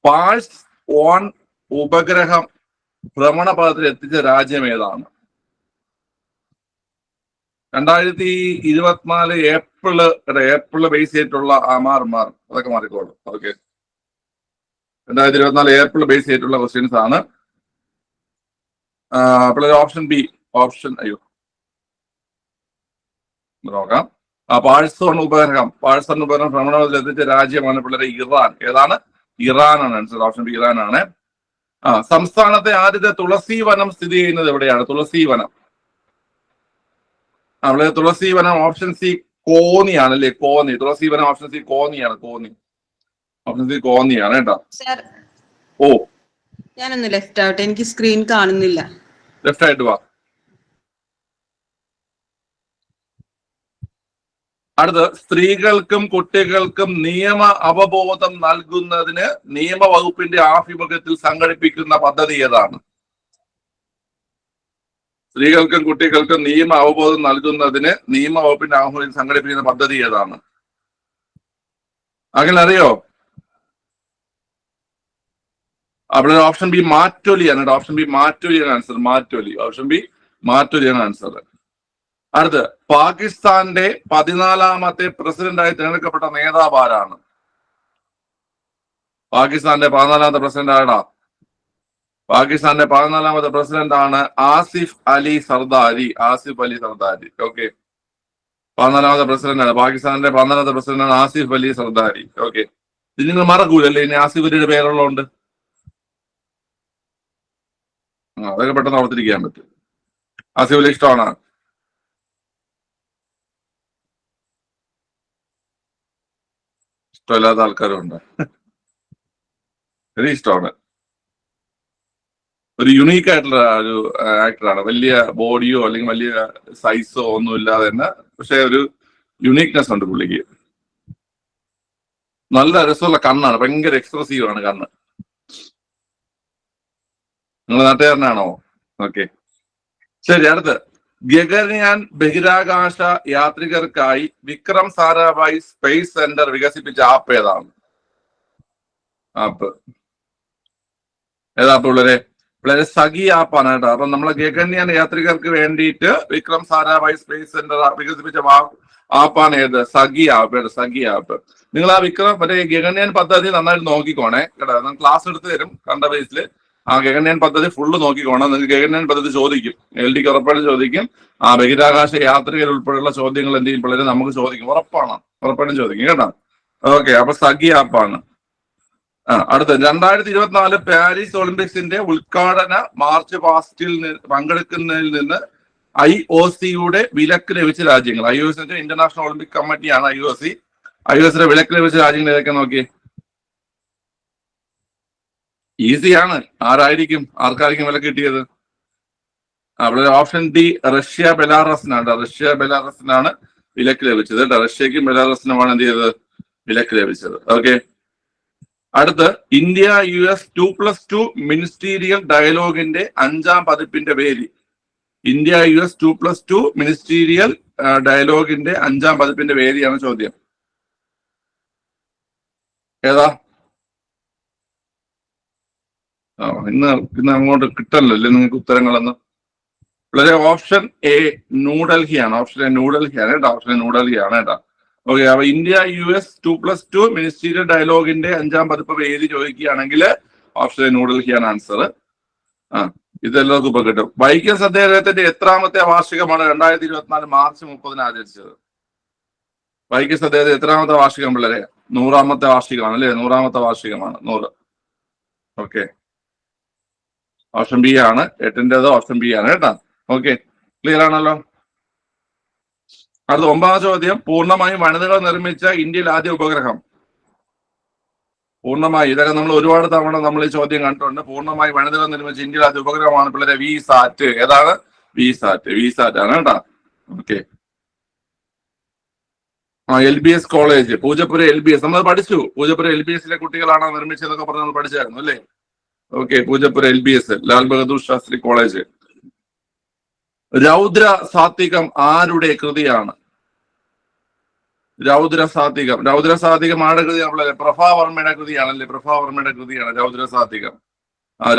Parse 1 ഉപഗ്രഹം ഭ്രമണപഥത്തിൽ എത്തിച്ച രാജ്യം ഏതാണ്? 2024 ഏപ്രിൽ ബേസ് ചെയ്തിട്ടുള്ള അതൊക്കെ മാറിക്കോളും. ഓക്കെ, 2024 ഏപ്രിൽ ബേസ് ചെയ്തിട്ടുള്ള ക്വസ്റ്റ്യൻസ് ആണ്. അപ്പോൾ ഓപ്ഷൻ ബി, നോക്കാം. പാഴ്സ് 1 ഉപഗ്രഹം ഭ്രമണപഥത്തിൽ എത്തിച്ച രാജ്യമാണ് പിള്ളേരെ ഇറാൻ. ഏതാണ്? ഇറാനാണ് ആൻസർ. ഓപ്ഷൻ ബി ഇറാനാണ്. സംസ്ഥാനത്തെ ആദ്യത്തെ തുളസി വനം സ്ഥിതി ചെയ്യുന്നത് എവിടെയാണ്? തുളസി വനം തുളസി വനം ഓപ്ഷൻ സി കോന്നിയാണ് അല്ലേ? കോന്നി. തുളസി വനം ഓപ്ഷൻ സി കോന്നിയാണ്. ഓപ്ഷൻ സി കോന്നിയാണ് കേട്ടോ. ഓ, ഞാനൊന്ന് ലെഫ്റ്റ് ആവട്ടെ, എനിക്ക് സ്ക്രീൻ കാണുന്നില്ല. ലെഫ്റ്റ് ആയിട്ട് വാ. അടുത്ത്, സ്ത്രീകൾക്കും കുട്ടികൾക്കും നിയമ അവബോധം നൽകുന്നതിന് നിയമവകുപ്പിന്റെ ആഭിമുഖ്യത്തിൽ സംഘടിപ്പിക്കുന്ന പദ്ധതി ഏതാണ്? സ്ത്രീകൾക്കും കുട്ടികൾക്കും നിയമ അവബോധം നൽകുന്നതിന് നിയമവകുപ്പിന്റെ ആഭിമുഖ്യത്തിൽ സംഘടിപ്പിക്കുന്ന പദ്ധതി ഏതാണ്? അങ്ങനെ അറിയോ? അവിടെ ഓപ്ഷൻ ബി മാറ്റൊലിയാണ്. ഓപ്ഷൻ ബി മാറ്റൊലിയാണ് ആൻസർ. ഓപ്ഷൻ ബി മാറ്റൊലിയാണ് ആൻസർ. അടുത്ത്, പാകിസ്ഥാന്റെ 14ാമത്തെ പ്രസിഡന്റായി തിരഞ്ഞെടുക്കപ്പെട്ട നേതാവ് ആരാണ്? പാകിസ്ഥാന്റെ 14ാമത്തെ പ്രസിഡന്റ് ആരാ? പാകിസ്ഥാന്റെ 14ാമത്തെ പ്രസിഡന്റ് ആണ് ആസിഫ് അലി സർദാരി. ഓക്കെ, 14ാമത്തെ പ്രസിഡന്റ് ആണ്. പാകിസ്ഥാന്റെ 14ാമത്തെ പ്രസിഡന്റ് ആണ് ആസിഫ് അലി സർദാരി. ഓക്കെ, ഇത് നിങ്ങൾ മറക്കൂലല്ലേ? ഇനി ആസിഫ് അലിയുടെ പേരുള്ളതുകൊണ്ട് അതൊക്കെ പെട്ടെന്ന് ഓർത്തിരിക്കാൻ പറ്റും. ആസിഫ് അലി ഇഷ്ടമാണ്? ഇഷ്ടമില്ലാത്ത ആൾക്കാരും ഉണ്ട്. എനിക്ക് ഇഷ്ടമാണ്. ഒരു യുണീക്ക് ആയിട്ടുള്ള ഒരു ആക്ടറാണ്. വലിയ ബോഡിയോ അല്ലെങ്കിൽ വലിയ സൈസോ ഒന്നും ഇല്ലാതെ തന്നെ, പക്ഷെ ഒരു യുണീക്നെസ് ഉണ്ട് പുള്ളിക്ക്. നല്ല രസമുള്ള കണ്ണാണ്, ഭയങ്കര എക്സ്പ്രസീവ് ആണ് കണ്ണ്. നിങ്ങൾ നാട്ടുകാരനാണോ? ഓക്കെ, ശരി. അടുത്ത്, ഗഗൻയാൻ ബഹിരാകാശ യാത്രികർക്കായി വിക്രം സാരാഭായ് സ്പേസ് സെന്റർ വികസിപ്പിച്ച ആപ്പ് ഏതാണ്? ഏതാ പിള്ളേരെ? സഖി ആപ്പാണ് കേട്ടോ. അപ്പൊ നമ്മളെ ഗഗൻയാൻ യാത്രികർക്ക് വേണ്ടിയിട്ട് വിക്രം സാരാഭായ് സ്പേസ് സെന്റർ വികസിപ്പിച്ച ആപ്പാണ് ഏത്? സഖി ആപ്പ്. നിങ്ങൾ ആ ഗഗൻയാൻ പദ്ധതി നന്നായിട്ട് നോക്കിക്കോണേ കേട്ടോ. ക്ലാസ് എടുത്ത് തരും കണ്ട ബേസിൽ. ആ ഗഗൻയാൻ പദ്ധതി ഫുള്ള് നോക്കിക്കോണം. നിങ്ങൾക്ക് ഗഗൻയാൻ പദ്ധതി ചോദിക്കും, LDക്ക് ഉറപ്പായിട്ട് ചോദിക്കും. ആ ബഹിരാകാശ യാത്രികർ ഉൾപ്പെടെയുള്ള ചോദ്യങ്ങൾ എന്ത് ചെയ്യും പിള്ളേരെ നമുക്ക് ചോദിക്കും. ഉറപ്പായിട്ടും ചോദിക്കും കേട്ടോ. ഓക്കെ, അപ്പൊ സഖി ആപ്പാണ്. അടുത്ത, 2024 പാരീസ് ഒളിമ്പിക്സിന്റെ ഉദ്ഘാടന മാർച്ച് പാസ്റ്റിൽ പങ്കെടുക്കുന്നതിൽ നിന്ന് IOCയുടെ വിലക്ക് ലഭിച്ച രാജ്യങ്ങൾ. IOC ഇന്റർനാഷണൽ ഒളിമ്പിക് കമ്മിറ്റിയാണ്. IOCയുടെ വിലക്ക് ലഭിച്ച രാജ്യങ്ങൾ ഏതൊക്കെ നോക്കി? ഈസിയാണ്. ആർക്കായിരിക്കും വിലക്ക് കിട്ടിയത്? അവിടെ ഓപ്ഷൻ ഡി റഷ്യ ബെലാറസിനാണ് വിലക്ക് ലഭിച്ചത്. റഷ്യക്കും ബെലാറസിനുമാണ് എന്ത് ചെയ്തത്? വിലക്ക് ലഭിച്ചത്. ഓക്കെ, അടുത്ത്, ഇന്ത്യ US 2+2 മിനിസ്റ്റീരിയൽ ഡയലോഗിന്റെ 5ാം പതിപ്പിന്റെ പേര്. ഇന്ത്യ US 2+2 മിനിസ്റ്റീരിയൽ ഡയലോഗിന്റെ 5ാം പതിപ്പിന്റെ പേരിയാണ് ചോദ്യം. ഏതാ? ഇന്ന് അങ്ങോട്ട് കിട്ടല്ലോ അല്ലേ നിങ്ങൾക്ക് ഉത്തരങ്ങളെന്ന്? വളരെ ഓപ്ഷൻ എ ന്യൂഡൽഹിയാണ്. ഓപ്ഷൻ എ ന്യൂഡൽഹിയാണ് കേട്ടോ. ഓക്കെ, അപ്പൊ ഇന്ത്യ US 2+2 മിനിസ്റ്റീരിയൽ ഡയലോഗിന്റെ 5ാം പതിപ്പ് പേര് ചോദിക്കുകയാണെങ്കിൽ ഓപ്ഷൻ എ ന്യൂഡൽഹിയാണ് ആൻസർ. ഇതെല്ലാവർക്കും ഇപ്പൊ കിട്ടും. വൈക്കം സത്യാഗ്രഹത്തിന്റെ എത്രാമത്തെ വാർഷികമാണ് 2024 മാർച്ച് 30 ആചരിച്ചത്? വൈക്കം സത്യാഗ്രഹം എത്രാമത്തെ വാർഷികം പിള്ളേരെ? 100ാമത്തെ വാർഷികമാണ് അല്ലേ? 100ാമത്തെ വാർഷികമാണ്. 100. ഓക്കെ, ഓപ്ഷൻ ബി ആണ്. 8ന്റേത് ഓപ്ഷൻ ബി ആണ് കേട്ടോ. ഓക്കെ, ക്ലിയർ ആണല്ലോ. അടുത്ത 9ാം ചോദ്യം, പൂർണ്ണമായും വനിതകൾ നിർമ്മിച്ച ഇന്ത്യയിൽ ആദ്യ ഉപഗ്രഹം. പൂർണ്ണമായി, ഇതൊക്കെ നമ്മൾ ഒരുപാട് തവണ നമ്മൾ ഈ ചോദ്യം കണ്ടിട്ടുണ്ട്. പൂർണ്ണമായി വനിതകൾ നിർമ്മിച്ച ഇന്ത്യയിൽ ആദ്യ ഉപഗ്രഹമാണ് പിള്ളേരെ VSAT. ഏതാണ്? VSAT ആണ് കേട്ടോ. Okay, LBS college, Poojappura LBS നമ്മൾ പഠിച്ചു. പൂജപ്പുര LBSലെ കുട്ടികളാണ് നിർമ്മിച്ചതെന്നൊക്കെ പറഞ്ഞ് നമ്മൾ പഠിച്ചായിരുന്നു അല്ലേ? Okay, Poojappura LBS Lal Bahadur Shastri college. Raudra Sathwikam ആരുടെ കൃതിയാണ്? രൗദ്രസാത്വികം. രൗദ്രസാത്വികം ആരുടെ കൃതി? നമ്മളല്ലേ പ്രഭാവർമ്മയുടെ കൃതിയാണല്ലേ? പ്രഭാവർമ്മയുടെ കൃതിയാണ് രൗദ്രസാത്വികം.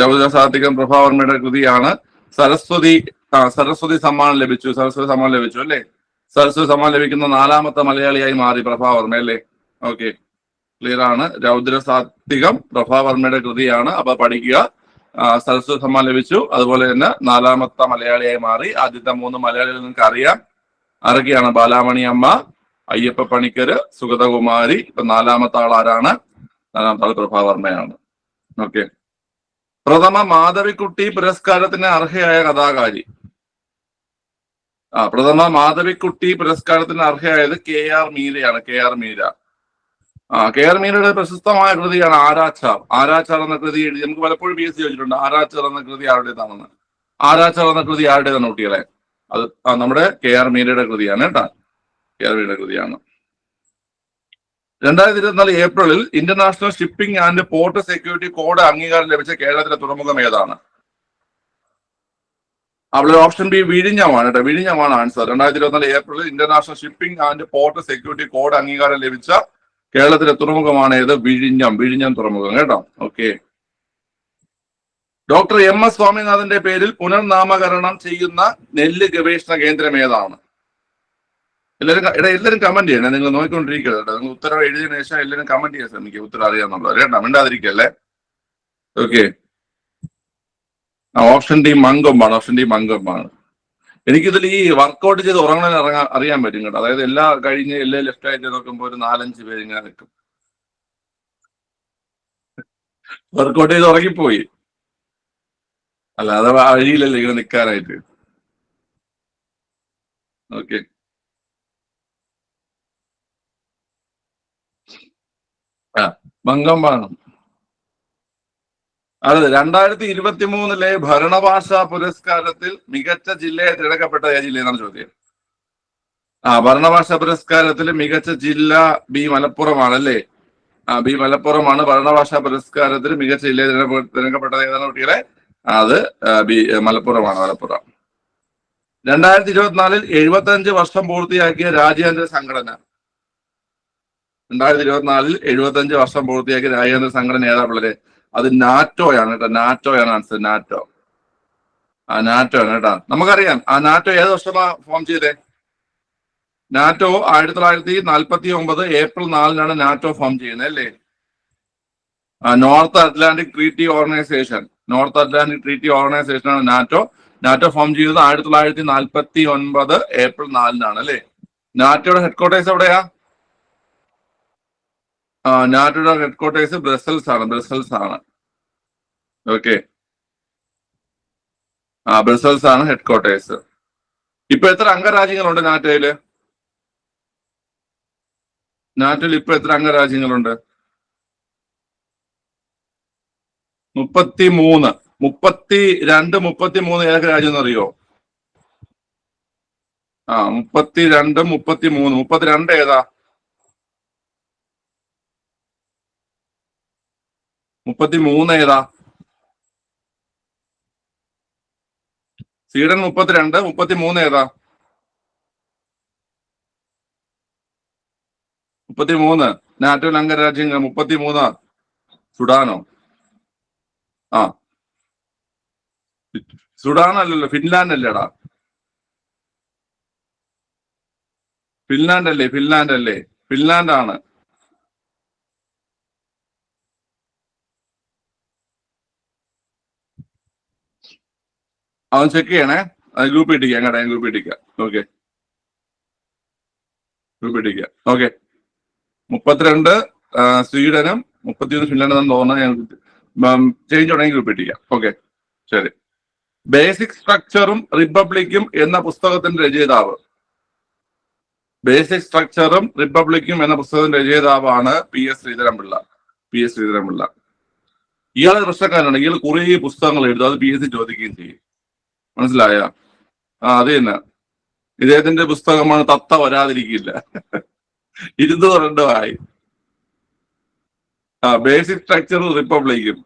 രൗദ്രസാത്വികം പ്രഭാവർമ്മയുടെ കൃതിയാണ്. സരസ്വതി സരസ്വതി സമ്മാനം ലഭിച്ചു. സരസ്വതി സമ്മാനം ലഭിച്ചു അല്ലേ? സരസ്വതി സമ്മാനം ലഭിക്കുന്ന 4ാമത്തെ മലയാളിയായി മാറി പ്രഭാവർമ്മ അല്ലേ? ഓക്കെ, ക്ലിയർ ആണ്. രൗദ്രസാത്വികം പ്രഭാവർമ്മയുടെ കൃതിയാണ്. അപ്പൊ പഠിക്കുക. സരസ്വതി സമ്മാനം ലഭിച്ചു. അതുപോലെ തന്നെ 4ാമത്തെ മലയാളിയായി മാറി. ആദ്യത്തെ 3 മലയാളികൾ നിങ്ങൾക്ക് അറിയാം. ആരൊക്കെയാണ്? ബാലാമണി അമ്മ, അയ്യപ്പ പണിക്കര്, സുഗതകുമാരി. ഇപ്പൊ 4ാമത്തെ ആൾ ആരാണ്? 4ാമത്തെ ആൾ പ്രഭാവർമ്മയാണ്. ഓക്കെ. പ്രഥമ മാധവിക്കുട്ടി പുരസ്കാരത്തിന് അർഹയായ കഥാകാരി. പ്രഥമ മാധവിക്കുട്ടി പുരസ്കാരത്തിന് അർഹയായത് KR മീരയാണ്. KR മീര. KR മീരയുടെ പ്രശസ്തമായ കൃതിയാണ് ആരാച്ചാർ. ആരാച്ചാർ എന്ന കൃതി എഴുതി നമുക്ക് പലപ്പോഴും PSC ചോദിച്ചിട്ടുണ്ട്. ആരാച്ചാർ എന്ന കൃതി ആരുടേതാണെന്ന്. ആരാച്ചാർ എന്ന കൃതി ആരുടേതാണ് കുട്ടികളെ? അത് നമ്മുടെ KR മീരയുടെ കൃതിയാണ് കേട്ടാ. KR മീരയുടെ കൃതിയാണ്. 2024 ഏപ്രിലിൽ international shipping and port security code അംഗീകാരം ലഭിച്ച കേരളത്തിലെ തുറമുഖം ഏതാണ്? അവിടെ ഓപ്ഷൻ ബി വിഴിഞ്ഞമാണ് കേട്ടോ. വിഴിഞ്ഞമാണ് ആൻസർ. 2024 ഏപ്രിലിൽ international shipping and port security code അംഗീകാരം ലഭിച്ച കേരളത്തിലെ തുറമുഖമാണ് ഏത്? വിഴിഞ്ഞം. വിഴിഞ്ഞം തുറമുഖം കേട്ടോ. ഓക്കെ. ഡോക്ടർ MS സ്വാമിനാഥന്റെ പേരിൽ പുനർനാമകരണം ചെയ്യുന്ന നെല്ല് ഗവേഷണ കേന്ദ്രം ഏതാണ്? എല്ലാവരും കമന്റ് ചെയ്യണേ. നിങ്ങൾ നോക്കിക്കൊണ്ടിരിക്കരുത് കേട്ടോ. നിങ്ങൾ ഉത്തരം എഴുതിയതിനു ശേഷം എല്ലാവരും കമന്റ് ചെയ്യാൻ ശ്രമിക്കുക. ഉത്തരം അറിയാന്നുള്ളത് കേട്ടോ. മിണ്ടാതിരിക്കല്ലേ. ഓക്കെ. ഓപ്ഷൻ ഡി മങ്കൊമ്പാണ്. ഓപ്ഷൻ ഡി മങ്കൊമ്പാണ്. എനിക്കിതിൽ ഈ വർക്കൗട്ട് ചെയ്ത് ഉറങ്ങണ അറിയാൻ പറ്റും കേട്ടോ. അതായത് എല്ലാം കഴിഞ്ഞ് എല്ലാം ലെഫ്റ്റ് ആയിട്ട് നോക്കുമ്പോൾ ഒരു 4-5 പേര് ഇങ്ങനെ നിൽക്കും. വർക്കൗട്ട് ചെയ്ത് ഉറങ്ങിപ്പോയി. അല്ലാതെ വഴിയില്ലല്ലോ ഇങ്ങനെ നിൽക്കാനായിട്ട്. ഓക്കെ. മങ്കൊമ്പാണ്. അതെ, 2023 ഭരണഭാഷാ പുരസ്കാരത്തിൽ മികച്ച ജില്ലയെ തിരഞ്ഞെടുക്കപ്പെട്ട ജില്ലയെന്നാണ് ചോദ്യം. ഭരണഭാഷാ പുരസ്കാരത്തിൽ മികച്ച ജില്ല ബി മലപ്പുറമാണ് അല്ലേ? ബി മലപ്പുറമാണ്. ഭരണഭാഷാ പുരസ്കാരത്തിൽ മികച്ച ജില്ലയെ തിരഞ്ഞെടുക്കപ്പെട്ടത് ഏതാണ് കുട്ടികളെ? അത് ബി മലപ്പുറമാണ്. മലപ്പുറം. 2024 75 വർഷം പൂർത്തിയാക്കിയ രാജ്യാന്തര സംഘടന. 2024 75 വർഷം പൂർത്തിയാക്കിയ രാജ്യാന്തര സംഘടന ഏതാ പിള്ളേരെ? അത് നാറ്റോയാണ് കേട്ടോ. നാറ്റോയാണ് ആൻസർ. നാറ്റോ. നാറ്റോ ആണ് കേട്ടോ. നമുക്കറിയാം നാറ്റോ ഏത് വർഷമാ ഫോം ചെയ്തേ? നാറ്റോ 1949 ഏപ്രിൽ 4-നാണ് നാറ്റോ ഫോം ചെയ്യുന്നത് അല്ലേ? North Atlantic treaty organisation. North Atlantic treaty organisation ആണ് നാറ്റോ. നാറ്റോ ഫോം ചെയ്തത് 1949 ഏപ്രിൽ 4-നാണ് അല്ലേ? നാറ്റോയുടെ ഹെഡ്ക്വാർട്ടേഴ്സ് എവിടെയാ? നാറ്റോയുടെ ഹെഡ്ക്വാർട്ടേഴ്സ് ബ്രസൽസ് ആണ്. ബ്രസൽസ് ആണ്. ഓക്കെ. ബ്രസൽസ് ആണ് ഹെഡ്ക്വാർട്ടേഴ്സ്. ഇപ്പൊ എത്ര അംഗരാജ്യങ്ങളുണ്ട് നാറ്റോയില്? നാറ്റോയിൽ ഇപ്പൊ എത്ര അംഗരാജ്യങ്ങളുണ്ട്? 33. 32, 33 ഏതൊക്കെ രാജ്യം എന്നറിയോ? 32, 33. 32 ഏതാ? 33 ഏതാ? സ്വീഡൻ 32, 33 ഏതാ? 33 നാറ്റോ അംഗരാജ്യങ്ങൾ 33. സുഡാനോ? സുഡാൻ അല്ലല്ലോ, ഫിൻലാൻഡ് അല്ലേടാ? ഫിൻലാൻഡ് അല്ലേ? ഫിൻലാൻഡ് അല്ലേ? ഫിൻലാൻഡ് ആണ്. അവൻ ചെക്ക് ചെയ്യണേ. ഗ്രൂപ്പ് ഇട്ടിക്കാം കേട്ടോ. ഗ്രൂപ്പ് ഇട്ടിക്കാം. ഓക്കെ. ഗ്രൂപ്പ് ഇട്ടിക്കാം. ഓക്കെ. 32 സ്വീഡനും 31 ഫിൻലാൻഡെന്ന് തോന്നുന്നത്. ചേഞ്ച് ഉണ്ടെങ്കിൽ ഗ്രൂപ്പ് ഇട്ടിക്കാം. ഓക്കെ, ശരി. ബേസിക് സ്ട്രക്ചറും റിപ്പബ്ലിക്കും എന്ന പുസ്തകത്തിന്റെ രചയിതാവ്. ബേസിക് സ്ട്രക്ചറും റിപ്പബ്ലിക്കും എന്ന പുസ്തകത്തിന്റെ രചയിതാവാണ് PS ശ്രീധരൻപിള്ള. PS ശ്രീധരൻപിള്ള. ഇയാളെ പ്രശ്നക്കാരനാണ്. ഇയാൾ കുറേ പുസ്തകങ്ങൾ എഴുതും. അത് PSC ചോദിക്കുകയും ചെയ്യും. മനസ്സിലായ? അത് തന്നെ. ഇദ്ദേഹത്തിന്റെ പുസ്തകമാണ് തത്ത വരാതിരിക്കില്ല. 200 ആയി. ബേസിക് സ്ട്രക്ചറും റിപ്പബ്ലിക്കും.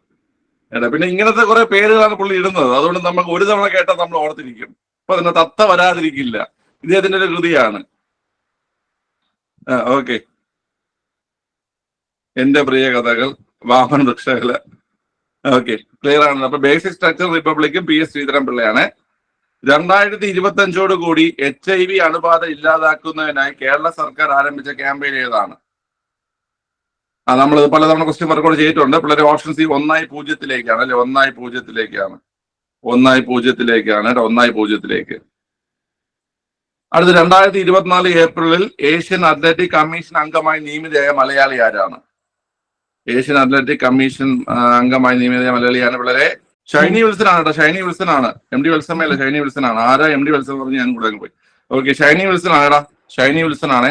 പിന്നെ ഇങ്ങനത്തെ കുറെ പേരുകളാണ് പുള്ളി ഇടുന്നത്. അതുകൊണ്ട് നമുക്ക് ഒരു തവണ കേട്ടാൽ നമ്മൾ ഓർത്തിരിക്കും. അപ്പൊ അതിന് തത്ത വരാതിരിക്കില്ല. ഇദ്ദേഹത്തിന്റെ ഒരു കൃതിയാണ്. ഓക്കെ. എന്റെ പ്രിയ കഥകൾ, വാമൻ വൃക്ഷകള്. ഓക്കെ, ക്ലിയർ ആണ്. അപ്പൊ ബേസിക് സ്ട്രക്ചർ റിപ്പബ്ലിക്കും പി എസ് ശ്രീധരൻ പിള്ളയാണ്. 2025 കൂടി HIV അണുബാധ ഇല്ലാതാക്കുന്നതിനായി കേരള സർക്കാർ ആരംഭിച്ച ക്യാമ്പയിൻ ഏതാണ്? നമ്മൾ പലതവണ ക്വസ്റ്റ്യൻ റെക്കോർഡ് ചെയ്തിട്ടുണ്ട്. പിള്ളേരെ ഓപ്ഷൻ സി 1-0 അല്ലെ? 1-0 1-0 അടുത്ത 2024 ഏപ്രിലിൽ ഏഷ്യൻ അത്ലറ്റിക് കമ്മീഷൻ അംഗമായി നിയമിതയായ മലയാളി ആരാണ്? ഏഷ്യൻ അത്ലറ്റിക് കമ്മീഷൻ അംഗമായി നിയമിതയായ മലയാളിയാണ് പിള്ളേരെ ഷൈനി വിൽസൺ ആണ് കേട്ടോ. ഷൈനി വിൽസൺ ആണ്. MD വിൽസമ്മയല്ല, ഷൈനി വിൽസൺ ആണ്. ആരാ MD വിൽസൺ പറഞ്ഞ് ഞാൻ കൂടെ പോയി. ഓക്കെ, ഷൈനി വിൽസൺ ആടാ. ഷൈനി വിൽസൺ ആണേ.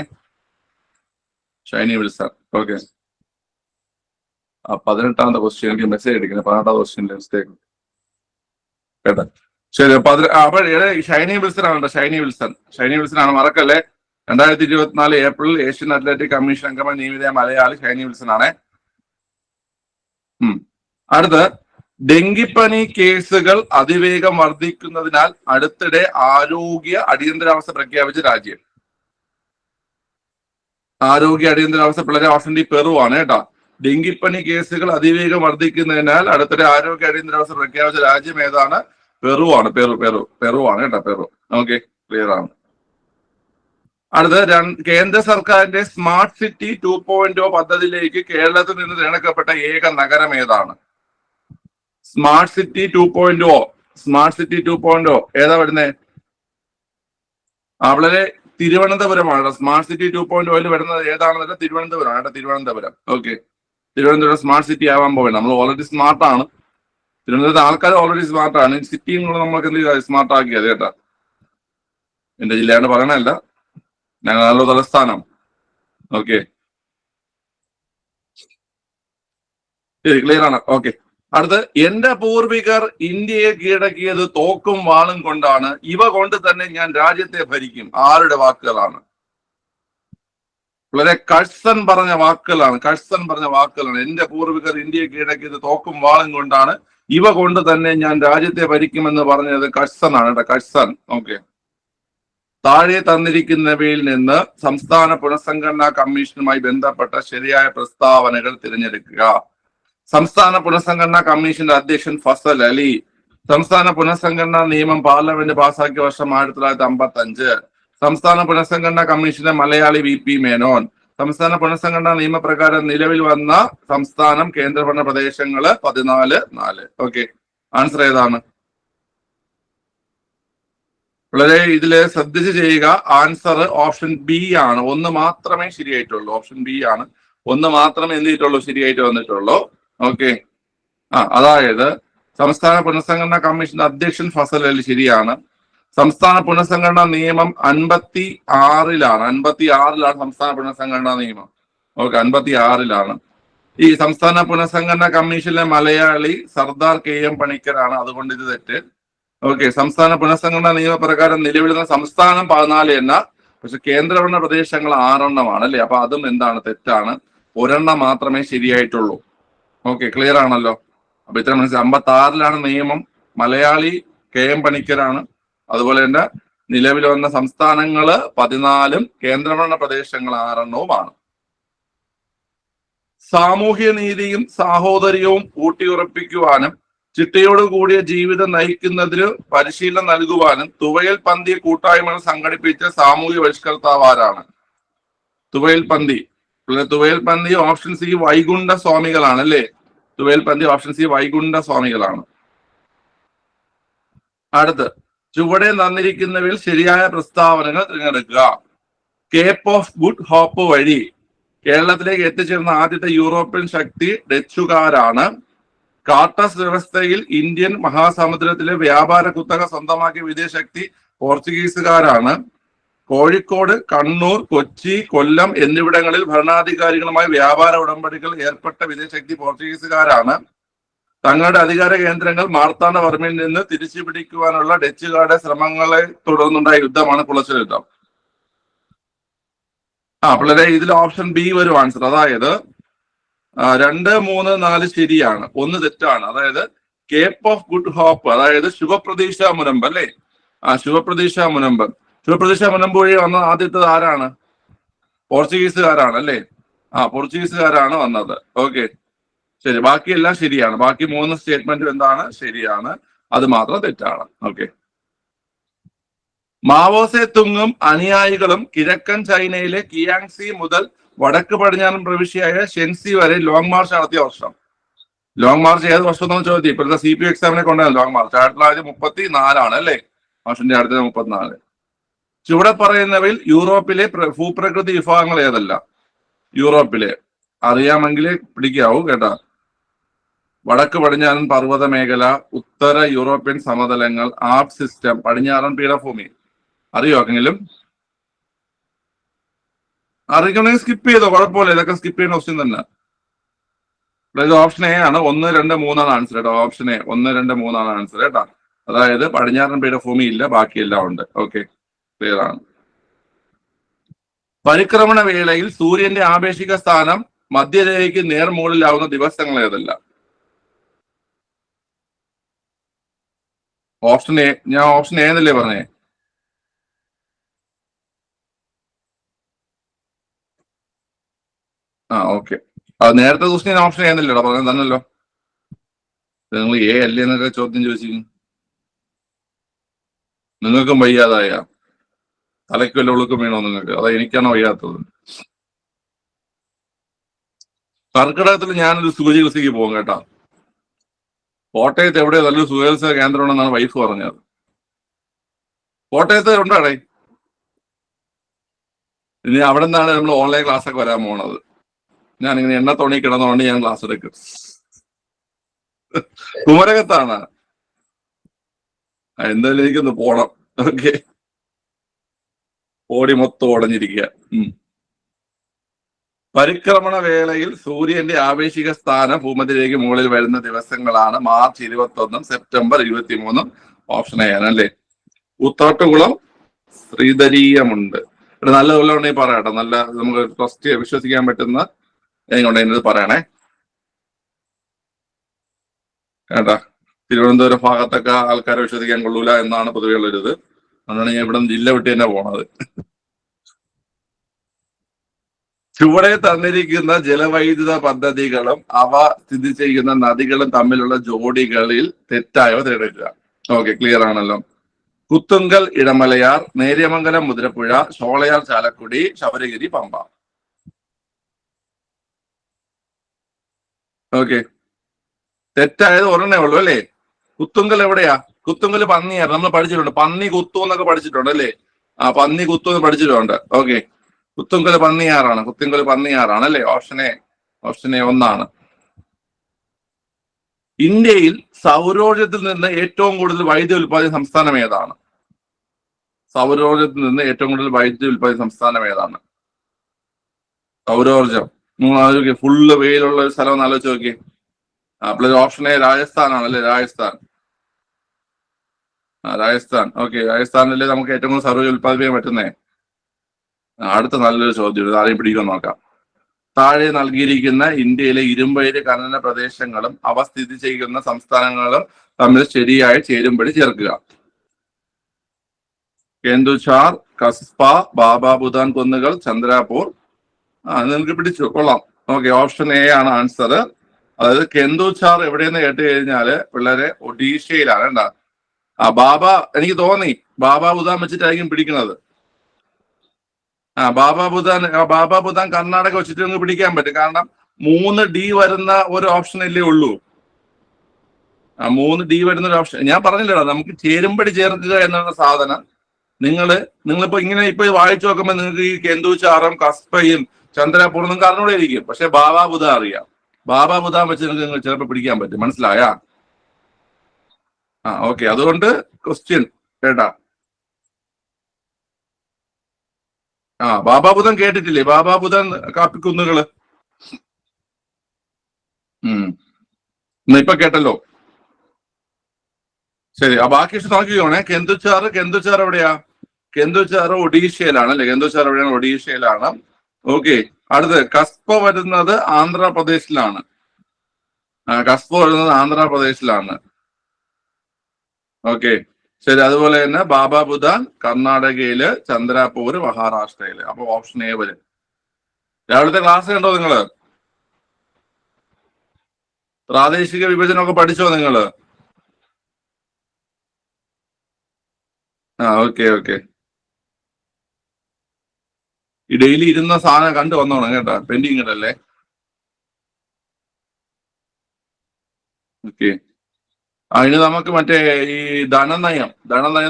ഷൈനി വിൽസൺ. ഓക്കെ. 18ാമത്തെ ക്വസ്റ്റ്യൻ എനിക്ക് മെസ്സേജ് അടിക്കുന്നത്. 18ാമത്തെ ക്വസ്റ്റ്യൻ്റെ മിസ്റ്റേക്ക് കേട്ടോ. ശരി, അപ്പൊ ഷൈനി വിൽസൺ ആണ് കേട്ടോ. ഷൈനി വിൽസൺ ആണ്, മറക്കല്ലേ. 2024 ഏപ്രിൽ ഏഷ്യൻ അത്ലറ്റിക് കമ്മീഷൻ അംഗമായി നിയമിതയായ മലയാളി ഷൈനി വിൽസൺ ആണേ. അടുത്ത്, ഡെങ്കിപ്പനി കേസുകൾ അതിവേഗം വർദ്ധിക്കുന്നതിനാൽ അടുത്തിടെ ആരോഗ്യ അടിയന്തരാവസ്ഥ പ്രഖ്യാപിച്ച രാജ്യം. ആരോഗ്യ അടിയന്തരാവസ്ഥ പിള്ളേരെ ഓപ്ഷൻ ഡി പെറു ആണ് കേട്ടോ. ഡെങ്കിപ്പനി കേസുകൾ അതിവേഗം വർദ്ധിക്കുന്നതിനാൽ അടുത്തിടെ ആരോഗ്യ അടിയന്തരാവസ്ഥ പ്രഖ്യാപിച്ച രാജ്യം ഏതാണ്? പെറു ആണ്. പെറു ആണ് കേട്ടോ. പെറു. ഓക്കെ, ക്ലിയർ ആണ്. അടുത്ത, കേന്ദ്ര സർക്കാരിന്റെ സ്മാർട്ട് സിറ്റി 2.0 പദ്ധതിയിലേക്ക് കേരളത്തിൽ നിന്ന് തിരഞ്ഞെടുക്കപ്പെട്ട ഏക നഗരം ഏതാണ്? സ്മാർട്ട് സിറ്റി 2.0 ഏതാ വരുന്നേ? വളരെ തിരുവനന്തപുരമാണ്. സ്മാർട്ട് സിറ്റി 2.0 വരുന്നത് ഏതാണെന്ന് തിരുവനന്തപുരം കേട്ടോ. Thiruvananthapuram. Okay, Thiruvananthapuram smart city ആവാൻ പോകുന്നത്. നമ്മൾ ഓൾറെഡി സ്മാർട്ടാണ്. തിരുവനന്തപുരത്ത് ആൾക്കാർ ഓൾറെഡി സ്മാർട്ടാണ്. സിറ്റിയും കൂടെ നമ്മൾക്ക് എന്ത് സ്മാർട്ട് ആക്കിയത് കേട്ടോ. എന്റെ ജില്ലയാണ് പറയണല്ല, ഞങ്ങളുടെ തലസ്ഥാനം. ഓക്കെ, ക്ലിയർ ആണ്. ഓക്കെ, അടുത്ത്, എന്റെ പൂർവികർ ഇന്ത്യയെ കീഴടക്കിയത് തോക്കും വാളും കൊണ്ടാണ്. ഇവ കൊണ്ട് തന്നെ ഞാൻ രാജ്യത്തെ ഭരിക്കും. ആരുടെ വാക്കുകളാണ്? വളരെ കഴ്സൺ പറഞ്ഞ വാക്കുകളാണ്. എന്റെ പൂർവികർ ഇന്ത്യയെ കീഴടക്കിയത് തോക്കും വാളും കൊണ്ടാണ്. ഇവ കൊണ്ട് തന്നെ ഞാൻ രാജ്യത്തെ ഭരിക്കുമെന്ന് പറഞ്ഞത് കഴ്സൺ ആണ് കേട്ടോ. കഴ്സൺ. ഓക്കെ, താഴെ തന്നിരിക്കുന്നവയിൽ നിന്ന് സംസ്ഥാന പുനഃസംഘടനാ കമ്മീഷനുമായി ബന്ധപ്പെട്ട ശരിയായ പ്രസ്താവനകൾ തിരഞ്ഞെടുക്കുക. സംസ്ഥാന പുനഃസംഘടനാ കമ്മീഷന്റെ അധ്യക്ഷൻ ഫസൽ അലി. സംസ്ഥാന പുനഃസംഘടനാ നിയമം പാർലമെന്റ് പാസാക്കിയ വർഷം 1955. സംസ്ഥാന പുനഃസംഘടനാ കമ്മീഷന്റെ മലയാളി VP മേനോൻ. സംസ്ഥാന പുനഃസംഘടനാ നിയമപ്രകാരം നിലവിൽ വന്ന സംസ്ഥാനം കേന്ദ്രഭരണ പ്രദേശങ്ങള് 14. ഓക്കെ, ആൻസർ ഏതാണ്? വളരെ ഇതില് ശ്രദ്ധിച്ച് ചെയ്യുക. ആൻസർ ഓപ്ഷൻ ബി ആണ്. ഒന്ന് മാത്രമേ ശരിയായിട്ടുള്ളൂ. ഓപ്ഷൻ ബി ആണ്. ഒന്ന് മാത്രമേ എന്ത് ചെയ്തിട്ടുള്ളൂ? ശരിയായിട്ട് വന്നിട്ടുള്ളൂ. ഓക്കെ, അതായത് സംസ്ഥാന പുനഃസംഘടനാ കമ്മീഷന്റെ അധ്യക്ഷൻ ഫസൽ അലി ശരിയാണ്. സംസ്ഥാന പുനഃസംഘടനാ നിയമം 56-ലാണ്. 56-ലാണ് സംസ്ഥാന പുനഃസംഘടനാ നിയമം. ഓക്കെ, 56-ലാണ്. ഈ സംസ്ഥാന പുനഃസംഘടനാ കമ്മീഷനിലെ മലയാളി സർദാർ KM പണിക്കരാണ്. അതുകൊണ്ട് ഇത് തെറ്റ്. ഓക്കെ, സംസ്ഥാന പുനഃസംഘടനാ നിയമപ്രകാരം നിലവിലുള്ള സംസ്ഥാനം 14 എന്ന, പക്ഷെ കേന്ദ്രഭരണ പ്രദേശങ്ങൾ 6 അല്ലേ? അപ്പൊ അതും എന്താണ്? തെറ്റാണ്. ഒരെണ്ണം മാത്രമേ ശരിയായിട്ടുള്ളൂ. ഓക്കെ, ക്ലിയർ ആണല്ലോ. അപ്പൊ ഇത്ര മനസ്സിലായി. 56-ലാണ് നിയമം. മലയാളി KM പണിക്കരാണ്. അതുപോലെ തന്നെ നിലവിൽ വന്ന സംസ്ഥാനങ്ങള് 14-ഉം കേന്ദ്രഭരണ പ്രദേശങ്ങൾ 6-മാണ്. സാമൂഹ്യ നീതിയും സാഹോദര്യവും ഊട്ടിയുറപ്പിക്കുവാനും ചിട്ടയോട് കൂടിയ ജീവിതം നയിക്കുന്നതിന് പരിശീലനം നൽകുവാനും തുവയൽ പന്തി കൂട്ടായ്മകൾ സംഘടിപ്പിച്ച സാമൂഹ്യ പരിഷ്കർത്താവ് ആരാണ്? തുവയൽ പന്തി ഓപ്ഷൻ സി വൈകുണ്ഠ സ്വാമികളാണ് അല്ലേ? തുവയൽ പന്തി ഓപ്ഷൻ സി വൈകുണ്ഠ സ്വാമികളാണ്. അടുത്ത്, ചുവടെ തന്നിരിക്കുന്നവയിൽ ശരിയായ പ്രസ്താവനകൾ തിരഞ്ഞെടുക്കുക. കേപ്പ് ഓഫ് ഗുഡ് ഹോപ്പ് വഴി കേരളത്തിലേക്ക് എത്തിച്ചേർന്ന ആദ്യത്തെ യൂറോപ്യൻ ശക്തി ഡച്ചുകാരാണ്. കാർട്ടസ് വ്യവസ്ഥയിൽ ഇന്ത്യൻ മഹാസമുദ്രത്തിലെ വ്യാപാര കുത്തക സ്വന്തമാക്കിയ വിദേശശക്തി പോർച്ചുഗീസുകാരാണ്. കോഴിക്കോട്, കണ്ണൂർ, കൊച്ചി, കൊല്ലം എന്നിവിടങ്ങളിൽ ഭരണാധികാരികളുമായി വ്യാപാര ഉടമ്പടികൾ ഏർപ്പെട്ട വിദേശശക്തി പോർച്ചുഗീസുകാരാണ്. തങ്ങളുടെ അധികാര കേന്ദ്രങ്ങൾ മാർത്താണ്ഡവർമ്മയിൽ നിന്ന് തിരിച്ചു പിടിക്കുവാനുള്ള ഡച്ചുകാരുടെ ശ്രമങ്ങളെ തുടർന്നുണ്ടായ യുദ്ധമാണ് കുളച്ചിൽ യുദ്ധം. പിള്ളേരെ ഇതിൽ ഓപ്ഷൻ ബി വരും ആൻസർ. അതായത് 2, 3, 4 ശരിയാണ്, 1 തെറ്റാണ്. അതായത് കേപ്പ് ഓഫ് ഗുഡ് ഹോപ്പ്, അതായത് ശുഭപ്രതീക്ഷ മുനമ്പ് അല്ലേ? ശുഭപ്രതീക്ഷ മുനമ്പ് വഴി വന്ന ആദ്യത്തെ ആരാണ്? പോർച്ചുഗീസുകാരാണ് അല്ലേ? പോർച്ചുഗീസുകാരാണ് വന്നത്. ഓക്കെ, ശരി. ബാക്കിയെല്ലാം ശരിയാണ്. ബാക്കി 3 സ്റ്റേറ്റ്മെന്റും എന്താണ്? ശരിയാണ്. അത് മാത്രം തെറ്റാണ്. ഓക്കെ. മാവോസെ തുങ്ങും അനുയായികളും കിഴക്കൻ ചൈനയിലെ കിയാങ്സി മുതൽ വടക്ക് പടിഞ്ഞാറൻ പ്രവിശ്യയായ ഷെൻസി വരെ ലോങ് മാർച്ച് നടത്തിയ വർഷം. ലോങ് മാർച്ച് ഏത് വർഷം എന്ന് ചോദ്യം. ഇപ്പോഴത്തെ CPU എക്സാമിനെ കൊണ്ടാണ് ലോങ് മാർച്ച്. 1934 അല്ലേ? വർഷന്റെ അടുത്ത 34. ചുവടെ പറയുന്നവയിൽ യൂറോപ്പിലെ ഭൂപ്രകൃതി വിഭാഗങ്ങൾ ഏതല്ല? യൂറോപ്പിലെ അറിയാമെങ്കിൽ പിടിക്കാവൂ കേട്ടാ. വടക്ക് പടിഞ്ഞാറൻ പർവ്വത മേഖല, ഉത്തര യൂറോപ്യൻ സമതലങ്ങൾ, ആപ്പ് സിസ്റ്റം, പടിഞ്ഞാറൻ പീഠഭൂമി. അറിയോക്കെങ്കിലും? അറിയണമെങ്കിൽ സ്കിപ്പ് ചെയ്തോ, കുഴപ്പമില്ല. ഇതൊക്കെ സ്കിപ്പ് ചെയ്യുന്ന ക്വസ്റ്റ്യൻ തന്നെ. അതായത് ഓപ്ഷൻ എ ആണ്. 1, 2, 3 ആൻസർ കേട്ടോ. ഓപ്ഷൻ എ 1, 2, 3 ആൻസർ കേട്ടോ. അതായത് പടിഞ്ഞാറൻ പീഠഭൂമി ഇല്ല, ബാക്കിയെല്ലാം ഉണ്ട്. ഓക്കെ, ക്ലിയർ ആണ്. പരിക്രമണ വേളയിൽ സൂര്യന്റെ ആപേക്ഷിക സ്ഥാനം മധ്യരേഖയ്ക്ക് നേർമുകളിലാവുന്ന ദിവസങ്ങൾ ഏതല്ല? Option A. ഞാൻ ഓപ്ഷൻ എ എന്നല്ലേ പറഞ്ഞേ? ഓക്കെ. അത് നേരത്തെ ക്വസ്റ്റ്യൻ ഓപ്ഷൻ എ എന്നല്ലേടാ പറഞ്ഞത്? തന്നല്ലോ. നിങ്ങൾ എ അല്ലേ എന്നൊക്കെ ചോദ്യം ചോദിച്ചിരിക്കുന്നു. നിങ്ങൾക്കും വയ്യാതായ തലയ്ക്ക് വല്ല ഒളുക്കം വീണോ നിങ്ങൾക്ക്? അതാ എനിക്കാണോ വയ്യാത്തത്? കർക്കിടകത്തിൽ ഞാനൊരു സൂചികൃഷിക്ക് പോകും കേട്ടോ. കോട്ടയത്ത് എവിടെ നല്ലൊരു സുഖചികിത്സാ കേന്ദ്രം ഉണ്ടെന്നാണ് വൈഫ് പറഞ്ഞത്. കോട്ടയത്ത് ഉണ്ടാടേ. ഇനി അവിടെ നിന്നാണ് നമ്മൾ ഓൺലൈൻ ക്ലാസ് ഒക്കെ വരാൻ പോണത്. ഞാനിങ്ങനെ എണ്ണ തോണി കിടന്നുകൊണ്ട് ഞാൻ ക്ലാസ് എടുക്കും. കുമരകത്താണ്. എന്തായാലും എനിക്കൊന്ന് പോണം. ഓക്കെ, ബോഡി മൊത്തം ഉടഞ്ഞിരിക്കുക. പരിക്രമണ വേളയിൽ സൂര്യന്റെ ആപേക്ഷിക സ്ഥാനം ഭൂമധ്യരേഖയ്ക്ക് മുകളിൽ വരുന്ന ദിവസങ്ങളാണ് മാർച്ച് 21, സെപ്റ്റംബർ 23. ഓപ്ഷൻ എ ആണ് അല്ലേ? ഉത്തോട്ടുകുളം, ശ്രീധരീയമുണ്ട്. ഇവിടെ നല്ല ഉണ്ടെങ്കിൽ പറയാട്ടോ. നല്ല നമുക്ക് ട്രസ്റ്റ് വിശ്വസിക്കാൻ പറ്റുന്ന എങ്ങോട്ട് പറയണേ കേട്ടാ. തിരുവനന്തപുരം ഭാഗത്തൊക്കെ ആൾക്കാരെ വിശ്വസിക്കാൻ കൊള്ളൂല എന്നാണ് പൊതുവെ ഉള്ളൊരിത്. അതാണ് ഞാൻ ഇവിടെ ജില്ല വിട്ട് തന്നെ പോണത്. ചുവടെ തന്നിരിക്കുന്ന ജലവൈദ്യുത പദ്ധതികളും അവ സ്ഥിതി ചെയ്യുന്ന നദികളും തമ്മിലുള്ള ജോഡികളിൽ തെറ്റായവ തിരഞ്ഞെടുക്കുക. ഓക്കെ, ക്ലിയർ ആണല്ലോ. കുത്തുങ്കൽ ഇടമലയാർ, നേര്യമംഗലം മുതിരപ്പുഴ, ഷോളയാർ ചാലക്കുടി, ശബരിഗിരി പമ്പ. ഓക്കെ, തെറ്റായത് ഒരെണ്ണേ ഉള്ളൂ അല്ലേ? കുത്തുങ്കൽ എവിടെയാ? കുത്തുങ്കൽ പന്നിയാർ. നമ്മൾ പഠിച്ചിട്ടുണ്ട്. പന്നി കുത്തു എന്നൊക്കെ പഠിച്ചിട്ടുണ്ട് അല്ലേ? പന്നി കുത്തു എന്ന് പഠിച്ചിട്ടുണ്ട്. ഓക്കെ, കുത്തുങ്കൽ പന്നിയാറാണ്. കുത്തുങ്കൽ പന്നിയാറാണ് അല്ലേ? ഓപ്ഷൻ എ 1 ഇന്ത്യയിൽ സൗരോർജത്തിൽ നിന്ന് ഏറ്റവും കൂടുതൽ വൈദ്യുതി ഉൽപ്പാദിക്കുന്ന സംസ്ഥാനം ഏതാണ്? സൗരോർജത്തിൽ നിന്ന് ഏറ്റവും കൂടുതൽ വൈദ്യുതി ഉൽപ്പാദിക്കുന്ന സംസ്ഥാനം ഏതാണ്? സൗരോർജം. ഫുള്ള് വെയിലുള്ള ഒരു സ്ഥലം ഒന്ന് ആലോചിച്ച് നോക്കിയേ. അപ്പോൾ ഓപ്ഷൻ എ രാജസ്ഥാനാണ് അല്ലേ? രാജസ്ഥാൻ. രാജസ്ഥാൻ. ഓക്കെ, രാജസ്ഥാനിലെ നമുക്ക് ഏറ്റവും കൂടുതൽ സൗരോർജം ഉൽപ്പാദിപ്പിക്കാൻ പറ്റുന്നേ. അടുത്ത നല്ലൊരു ചോദ്യം, ആരെയും പിടിക്കാൻ നോക്കാം. താഴെ നൽകിയിരിക്കുന്ന ഇന്ത്യയിലെ ഇരുമ്പയിര് ഖനന പ്രദേശങ്ങളും അവ സ്ഥിതി ചെയ്യുന്ന സംസ്ഥാനങ്ങളും തമ്മിൽ ശരിയായ ചേരുംപടി ചേർക്കുക. കേന്ദുഛാർ, കസ്പ, ബാബാബുദാൻ കുന്നുകൾ, ചന്ദ്രാപൂർ. നിങ്ങൾക്ക് പിടിച്ചു, കൊള്ളാം. ഓക്കെ, ഓപ്ഷൻ എ ആണ് ആൻസർ. അതായത് കെന്ദുഛാർ എവിടെയെന്ന് കേട്ട് കഴിഞ്ഞാല് പിള്ളേരെ ഒഡീഷയിലാണ് കേട്ടാ. എനിക്ക് തോന്നി ബാബാബുദാൻ വെച്ചിട്ടായിരിക്കും പിടിക്കുന്നത്. ബാബാബുദാൻ കർണാടക വെച്ചിട്ട് നിങ്ങൾക്ക് പിടിക്കാൻ പറ്റും. കാരണം 3D വരുന്ന ഒരു ഓപ്ഷൻ അല്ലേ ഉള്ളൂ. 3D വരുന്ന ഒരു ഓപ്ഷൻ ഞാൻ പറഞ്ഞില്ലടാ. നമുക്ക് ചേരുംപടി ചേർക്കുക എന്നുള്ള സാധനം നിങ്ങളിപ്പോ ഇങ്ങനെ ഇപ്പൊ വായിച്ചു നോക്കുമ്പോൾ നിങ്ങൾക്ക് ഈ കെന്ദുഛാറും കസ്പയും ചന്ദ്രാപൂറും നിങ്ങൾക്ക് അറിഞ്ഞൂടെ ഇരിക്കും. പക്ഷെ ബാബാബുദാൻ അറിയാം. ബാബാബുദാൻ വെച്ച് നിങ്ങൾക്ക് ചിലപ്പോൾ പിടിക്കാൻ പറ്റും. മനസ്സിലായാ? ഓക്കെ, അതുകൊണ്ട് ക്വസ്റ്റ്യൻ കേട്ടാ. ബാബാബുദാൻ കേട്ടിട്ടില്ലേ? ബാബാബുദാൻ കാപ്പിക്കുന്നുകള്. ഇപ്പൊ കേട്ടല്ലോ. ശരി, ബാക്കി ഇഷ്ടം നോക്കിക്കോണേ. കെന്ദുഛാർ എവിടെയാ? കെന്ദുഛാർ ഒഡീഷയിലാണ് അല്ലെ? കെന്ദുഛാർ എവിടെയാണ്? ഒഡീഷയിലാണ്. ഓക്കെ, അടുത്ത് കസ്പ വരുന്നത് ആന്ധ്രാപ്രദേശിലാണ്. ആന്ധ്രാപ്രദേശിലാണ്. ഓക്കെ, ശരി. അതുപോലെ തന്നെ ബാബാബുദാൻ കർണാടകയില്, ചന്ദ്രാപൂർ മഹാരാഷ്ട്രയില്. അപ്പൊ ഓപ്ഷൻ എ വരും. രാവിലത്തെ ക്ലാസ് കണ്ടോ നിങ്ങള്? പ്രാദേശിക വിഭജനമൊക്കെ പഠിച്ചോ നിങ്ങള്? Okay okay. ഈ ഡെയിലി ഇരുന്ന സാധനം കണ്ടു വന്നോണം കേട്ടാ, പെൻഡിങ് ഇടല്ലേ. ഓക്കെ. അതിന് നമുക്ക് മറ്റേ ഈ ധനനയം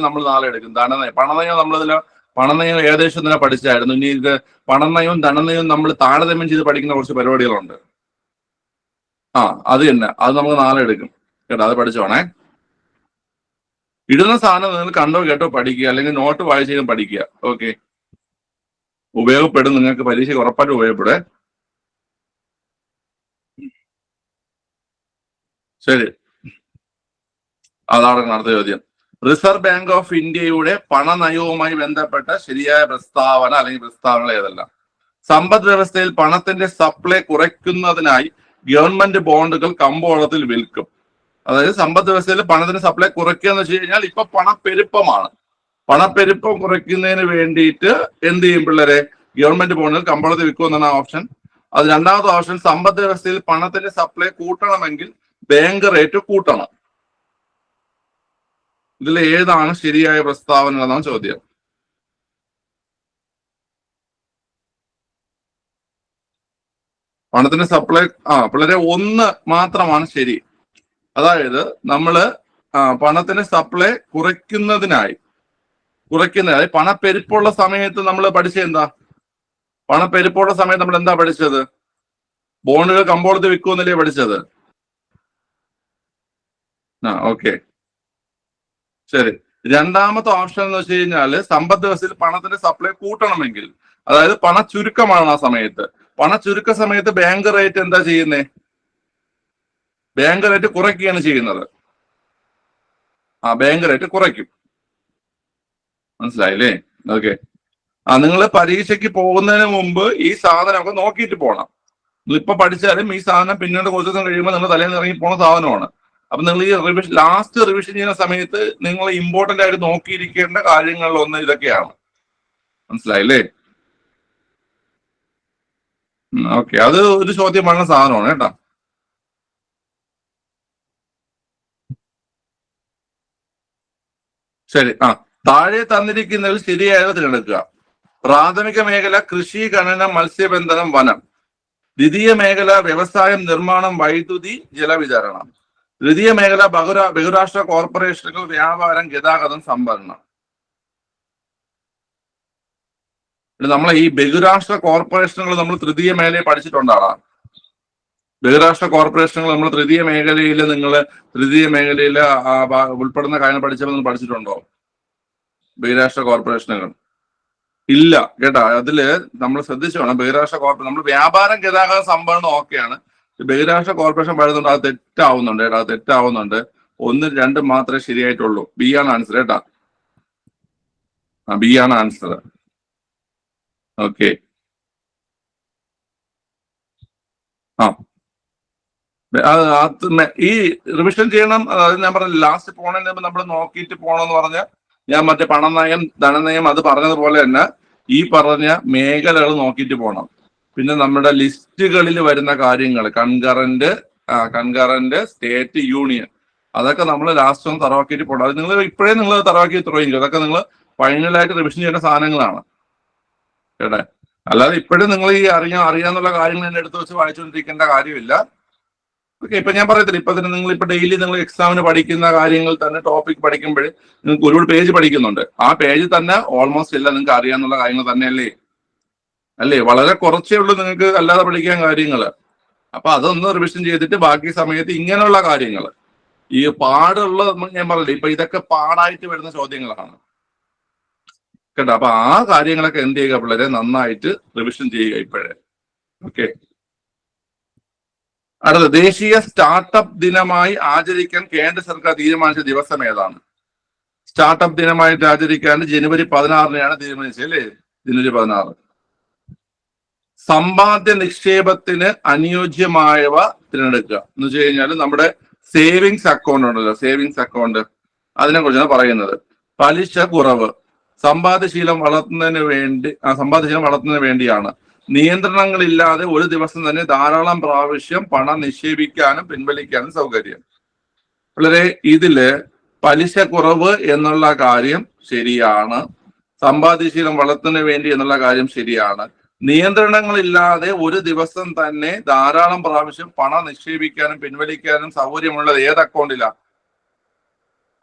നമ്മൾ നാളെ എടുക്കും. ധനനയം, പണനയം നമ്മളിതില് പണനയം ഏകദേശം തന്നെ പഠിച്ചായിരുന്നു. ഇനി ഇത് പണനയവും ധനനയവും നമ്മൾ താരതമ്യം ചെയ്ത് പഠിക്കുന്ന കുറച്ച് പരിപാടികളുണ്ട്. അത് തന്നെ, അത് നമുക്ക് നാളെ എടുക്കും കേട്ടോ. അത് പഠിച്ചോണേ. ഇടുന്ന സാധനം നിങ്ങൾ കണ്ടോ കേട്ടോ പഠിക്കുക, അല്ലെങ്കിൽ നോട്ട് വായിച്ചും പഠിക്കുക. ഓക്കെ, ഉപയോഗപ്പെടും. നിങ്ങൾക്ക് പരീക്ഷയ്ക്ക് ഉറപ്പായിട്ട് ഉപയോഗപ്പെടേ. ശരി, അതാണ് അടുത്ത ചോദ്യം. റിസർവ് ബാങ്ക് ഓഫ് ഇന്ത്യയുടെ പണനയവുമായി ബന്ധപ്പെട്ട ശരിയായ പ്രസ്താവന അല്ലെങ്കിൽ പ്രസ്താവനകൾ ഏതെല്ലാം? സമ്പദ് വ്യവസ്ഥയിൽ പണത്തിന്റെ സപ്ലൈ കുറയ്ക്കുന്നതിനായി ഗവൺമെന്റ് ബോണ്ടുകൾ കമ്പോളത്തിൽ വിൽക്കും. അതായത് സമ്പദ് വ്യവസ്ഥയിൽ പണത്തിന്റെ സപ്ലൈ കുറയ്ക്കുക എന്ന് വെച്ച് കഴിഞ്ഞാൽ ഇപ്പൊ പണപ്പെരുപ്പമാണ്. പണപ്പെരുപ്പം കുറയ്ക്കുന്നതിന് വേണ്ടിയിട്ട് എന്ത് ചെയ്യും പിള്ളേരെ? ഗവൺമെന്റ് ബോണ്ടുകൾ കമ്പോളത്തിൽ വിൽക്കും എന്നാണ് ഓപ്ഷൻ. അത് രണ്ടാമത്തെ ഓപ്ഷൻ, സമ്പദ് വ്യവസ്ഥയിൽ പണത്തിന്റെ സപ്ലൈ കൂട്ടണമെങ്കിൽ ബാങ്ക് റേറ്റ് കൂട്ടണം. ഇതിൽ ഏതാണ് ശരിയായ പ്രസ്താവന എന്നാണ് ചോദ്യം. പണത്തിന്റെ സപ്ലൈ പിള്ളേരെ ഒന്ന് മാത്രമാണ് ശരി. അതായത് നമ്മള് പണത്തിന്റെ സപ്ലൈ കുറയ്ക്കുന്നതിനായി പണപ്പെരുപ്പുള്ള സമയത്ത് നമ്മൾ പഠിച്ചത് എന്താ? പണപ്പെരുപ്പുള്ള സമയത്ത് നമ്മൾ എന്താ പഠിച്ചത്? ബോണ്ടുകൾ കമ്പോളത്തിൽ വിൽക്കുമെന്നല്ലേ പഠിച്ചത്. ഓക്കെ, ശരി. രണ്ടാമത്തെ ഓപ്ഷൻ എന്ന് വെച്ച് കഴിഞ്ഞാല് സമ്പദ് വ്യവസ്ഥയിൽ പണത്തിന്റെ സപ്ലൈ കൂട്ടണമെങ്കിൽ, അതായത് പണ ചുരുക്കമാണ് ആ സമയത്ത്. പണ ചുരുക്ക സമയത്ത് ബാങ്ക് റേറ്റ് എന്താ ചെയ്യുന്നേ? ബാങ്ക് റേറ്റ് കുറയ്ക്കുകയാണ് ചെയ്യുന്നത്. ബാങ്ക് റേറ്റ് കുറയ്ക്കും. മനസ്സിലായില്ലേ? ഓക്കെ. നിങ്ങൾ പരീക്ഷയ്ക്ക് പോകുന്നതിന് മുമ്പ് ഈ സാധനമൊക്കെ നോക്കിയിട്ട് പോകണം. നിങ്ങളിപ്പൊ പഠിച്ചാലും ഈ സാധനം പിന്നീട് കുറച്ച് ദിവസം കഴിയുമ്പോൾ നിങ്ങൾ തലേന്ന് ഇറങ്ങി പോകുന്ന സാധനമാണ്. അപ്പൊ നിങ്ങൾ ഈ ലാസ്റ്റ് റിവിഷൻ ചെയ്യുന്ന സമയത്ത് നിങ്ങൾ ഇമ്പോർട്ടന്റ് ആയിട്ട് നോക്കിയിരിക്കേണ്ട കാര്യങ്ങളിലൊന്ന് ഇതൊക്കെയാണ്. മനസ്സിലായില്ലേ? ഓക്കെ, അത് ഒരു ചോദ്യം വേണ്ട സാധനമാണ് കേട്ടോ. ശരി. താഴെ തന്നിരിക്കുന്നതിൽ ശരിയായത് തിരഞ്ഞെടുക്കുക. പ്രാഥമിക മേഖല കൃഷി, ഖനനം, മത്സ്യബന്ധനം, വനം. ദ്വിതീയ മേഖല വ്യവസായം, നിർമ്മാണം, വൈദ്യുതി, ജലവിതരണം. തൃതീയ മേഖല ബഹുരാഷ്ട്ര കോർപ്പറേഷനുകൾ, വ്യാപാരം, ഗതാഗതം, സംഭരണം. നമ്മളെ ഈ ബഹുരാഷ്ട്ര കോർപ്പറേഷനുകൾ നമ്മൾ തൃതീയ മേഖലയെ പഠിച്ചിട്ടുണ്ടാണ്. ബഹുരാഷ്ട്ര കോർപ്പറേഷനുകൾ നമ്മൾ തൃതീയ മേഖലയിൽ ഉൾപ്പെടുന്ന കാര്യം പഠിച്ചപ്പോൾ നിങ്ങൾ പഠിച്ചിട്ടുണ്ടോ? ബഹുരാഷ്ട്ര കോർപ്പറേഷനുകൾ ഇല്ല കേട്ടാ. അതില് നമ്മൾ ശ്രദ്ധിച്ചു വേണം. ബഹുരാഷ്ട്ര കോർപ്പറേഷൻ നമ്മൾ വ്യാപാരം, ഗതാഗതം, സംഭരണം ഓക്കെയാണ്. ബഹുരാഷ്ട്ര കോർപ്പറേഷൻ പറയുന്നുണ്ട് അത് തെറ്റാവുന്നുണ്ട് കേട്ടോ. അത് തെറ്റാവുന്നുണ്ട്. 1, 2 മാത്രമേ ശരിയായിട്ടുള്ളൂ. ബി ആണ് ആൻസർ കേട്ടാ. ബി ആണ് ആൻസർ. ഓക്കെ. ഈ റിവിഷൻ ചെയ്യണം. അതായത് ഞാൻ പറഞ്ഞ ലാസ്റ്റ് പോണതിന് നമ്മൾ നോക്കിയിട്ട് പോകണമെന്ന് പറഞ്ഞ ഞാൻ മറ്റേ പണനയം, ധനനയം അത് പറഞ്ഞതുപോലെ തന്നെ ഈ പറഞ്ഞ മേഖലകൾ നോക്കിയിട്ട് പോകണം. പിന്നെ നമ്മുടെ ലിസ്റ്റുകളിൽ വരുന്ന കാര്യങ്ങൾ കൺകറന്റ്, സ്റ്റേറ്റ്, യൂണിയൻ, അതൊക്കെ നമ്മൾ ലാസ്റ്റ് ഒന്ന് തറവാക്കിയിട്ട് പോകണം. അത് നിങ്ങൾ ഇപ്പോഴേ നിങ്ങൾ തറവാക്കി തുടങ്ങിക്കും. അതൊക്കെ നിങ്ങൾ ഫൈനലായിട്ട് റിവിഷൻ ചെയ്യേണ്ട സാധനങ്ങളാണ് കേട്ടെ. അല്ലാതെ ഇപ്പോഴും നിങ്ങൾ ഈ അറിയാന്നുള്ള കാര്യങ്ങൾ എന്നെ എടുത്ത് വെച്ച് വായിച്ചുകൊണ്ടിരിക്കേണ്ട കാര്യമില്ല. ഓക്കെ, ഇപ്പൊ ഞാൻ പറയത്തില്ല, ഇപ്പൊ തന്നെ നിങ്ങൾ ഇപ്പൊ ഡെയിലി നിങ്ങൾ എക്സാമിന് പഠിക്കുന്ന കാര്യങ്ങൾ തന്നെ ടോപ്പിക് പഠിക്കുമ്പോൾ നിങ്ങൾക്ക് ഒരുപാട് പേജ് പഠിക്കുന്നുണ്ട്. ആ പേജ് തന്നെ ഓൾമോസ്റ്റ് എല്ലാം നിങ്ങൾക്ക് അറിയാന്നുള്ള കാര്യങ്ങൾ തന്നെയല്ലേ? അല്ലേ? വളരെ കുറച്ചേ ഉള്ളൂ നിങ്ങൾക്ക് അല്ലാതെ പഠിക്കാൻ കാര്യങ്ങൾ. അപ്പൊ അതൊന്ന് റിവിഷൻ ചെയ്തിട്ട് ബാക്കി സമയത്ത് ഇങ്ങനെയുള്ള കാര്യങ്ങൾ, ഈ പാടുള്ള ഞാൻ പറഞ്ഞില്ലേ, ഇപ്പൊ ഇതൊക്കെ പാടായിട്ട് വരുന്ന ചോദ്യങ്ങളാണ് കേട്ടോ. അപ്പൊ ആ കാര്യങ്ങളൊക്കെ എന്ത് ചെയ്യുക പിള്ളേരെ, നന്നായിട്ട് റിവിഷൻ ചെയ്യുക ഇപ്പോഴേ. ഓക്കെ. അടുത്ത, ദേശീയ സ്റ്റാർട്ടപ്പ് ദിനമായി ആചരിക്കാൻ കേന്ദ്ര സർക്കാർ തീരുമാനിച്ച ദിവസം ഏതാണ്? സ്റ്റാർട്ടപ്പ് ദിനമായിട്ട് ആചരിക്കാൻ ജനുവരി 16-നാണ് തീരുമാനിച്ചത് അല്ലേ? ജനുവരി 16. സമ്പാദ്യ നിക്ഷേപത്തിന് അനുയോജ്യമായവ തിരഞ്ഞെടുക്കുക എന്ന് വെച്ച് കഴിഞ്ഞാൽ നമ്മുടെ സേവിങ്സ് അക്കൗണ്ട് ഉണ്ടല്ലോ, സേവിങ്സ് അക്കൗണ്ട്, അതിനെ കുറിച്ചാണ് പറയുന്നത്. പലിശ കുറവ്, സമ്പാദ്യശീലം വളർത്തുന്നതിന് വേണ്ടിയാണ്. നിയന്ത്രണങ്ങളില്ലാതെ ഒരു ദിവസം തന്നെ ധാരാളം പ്രാവശ്യം പണം നിക്ഷേപിക്കാനും പിൻവലിക്കാനും സൗകര്യം. വളരെ ഇതില് പലിശ കുറവ് എന്നുള്ള കാര്യം ശരിയാണ്. സമ്പാദ്യശീലം വളർത്തുന്നതിന് വേണ്ടി എന്നുള്ള കാര്യം ശരിയാണ്. നിയന്ത്രണങ്ങളില്ലാതെ ഒരു ദിവസം തന്നെ ധാരാളം പ്രാവശ്യം പണം നിക്ഷേപിക്കാനും പിൻവലിക്കാനും സൗകര്യമുള്ളത് ഏത് അക്കൗണ്ടിലാണ്?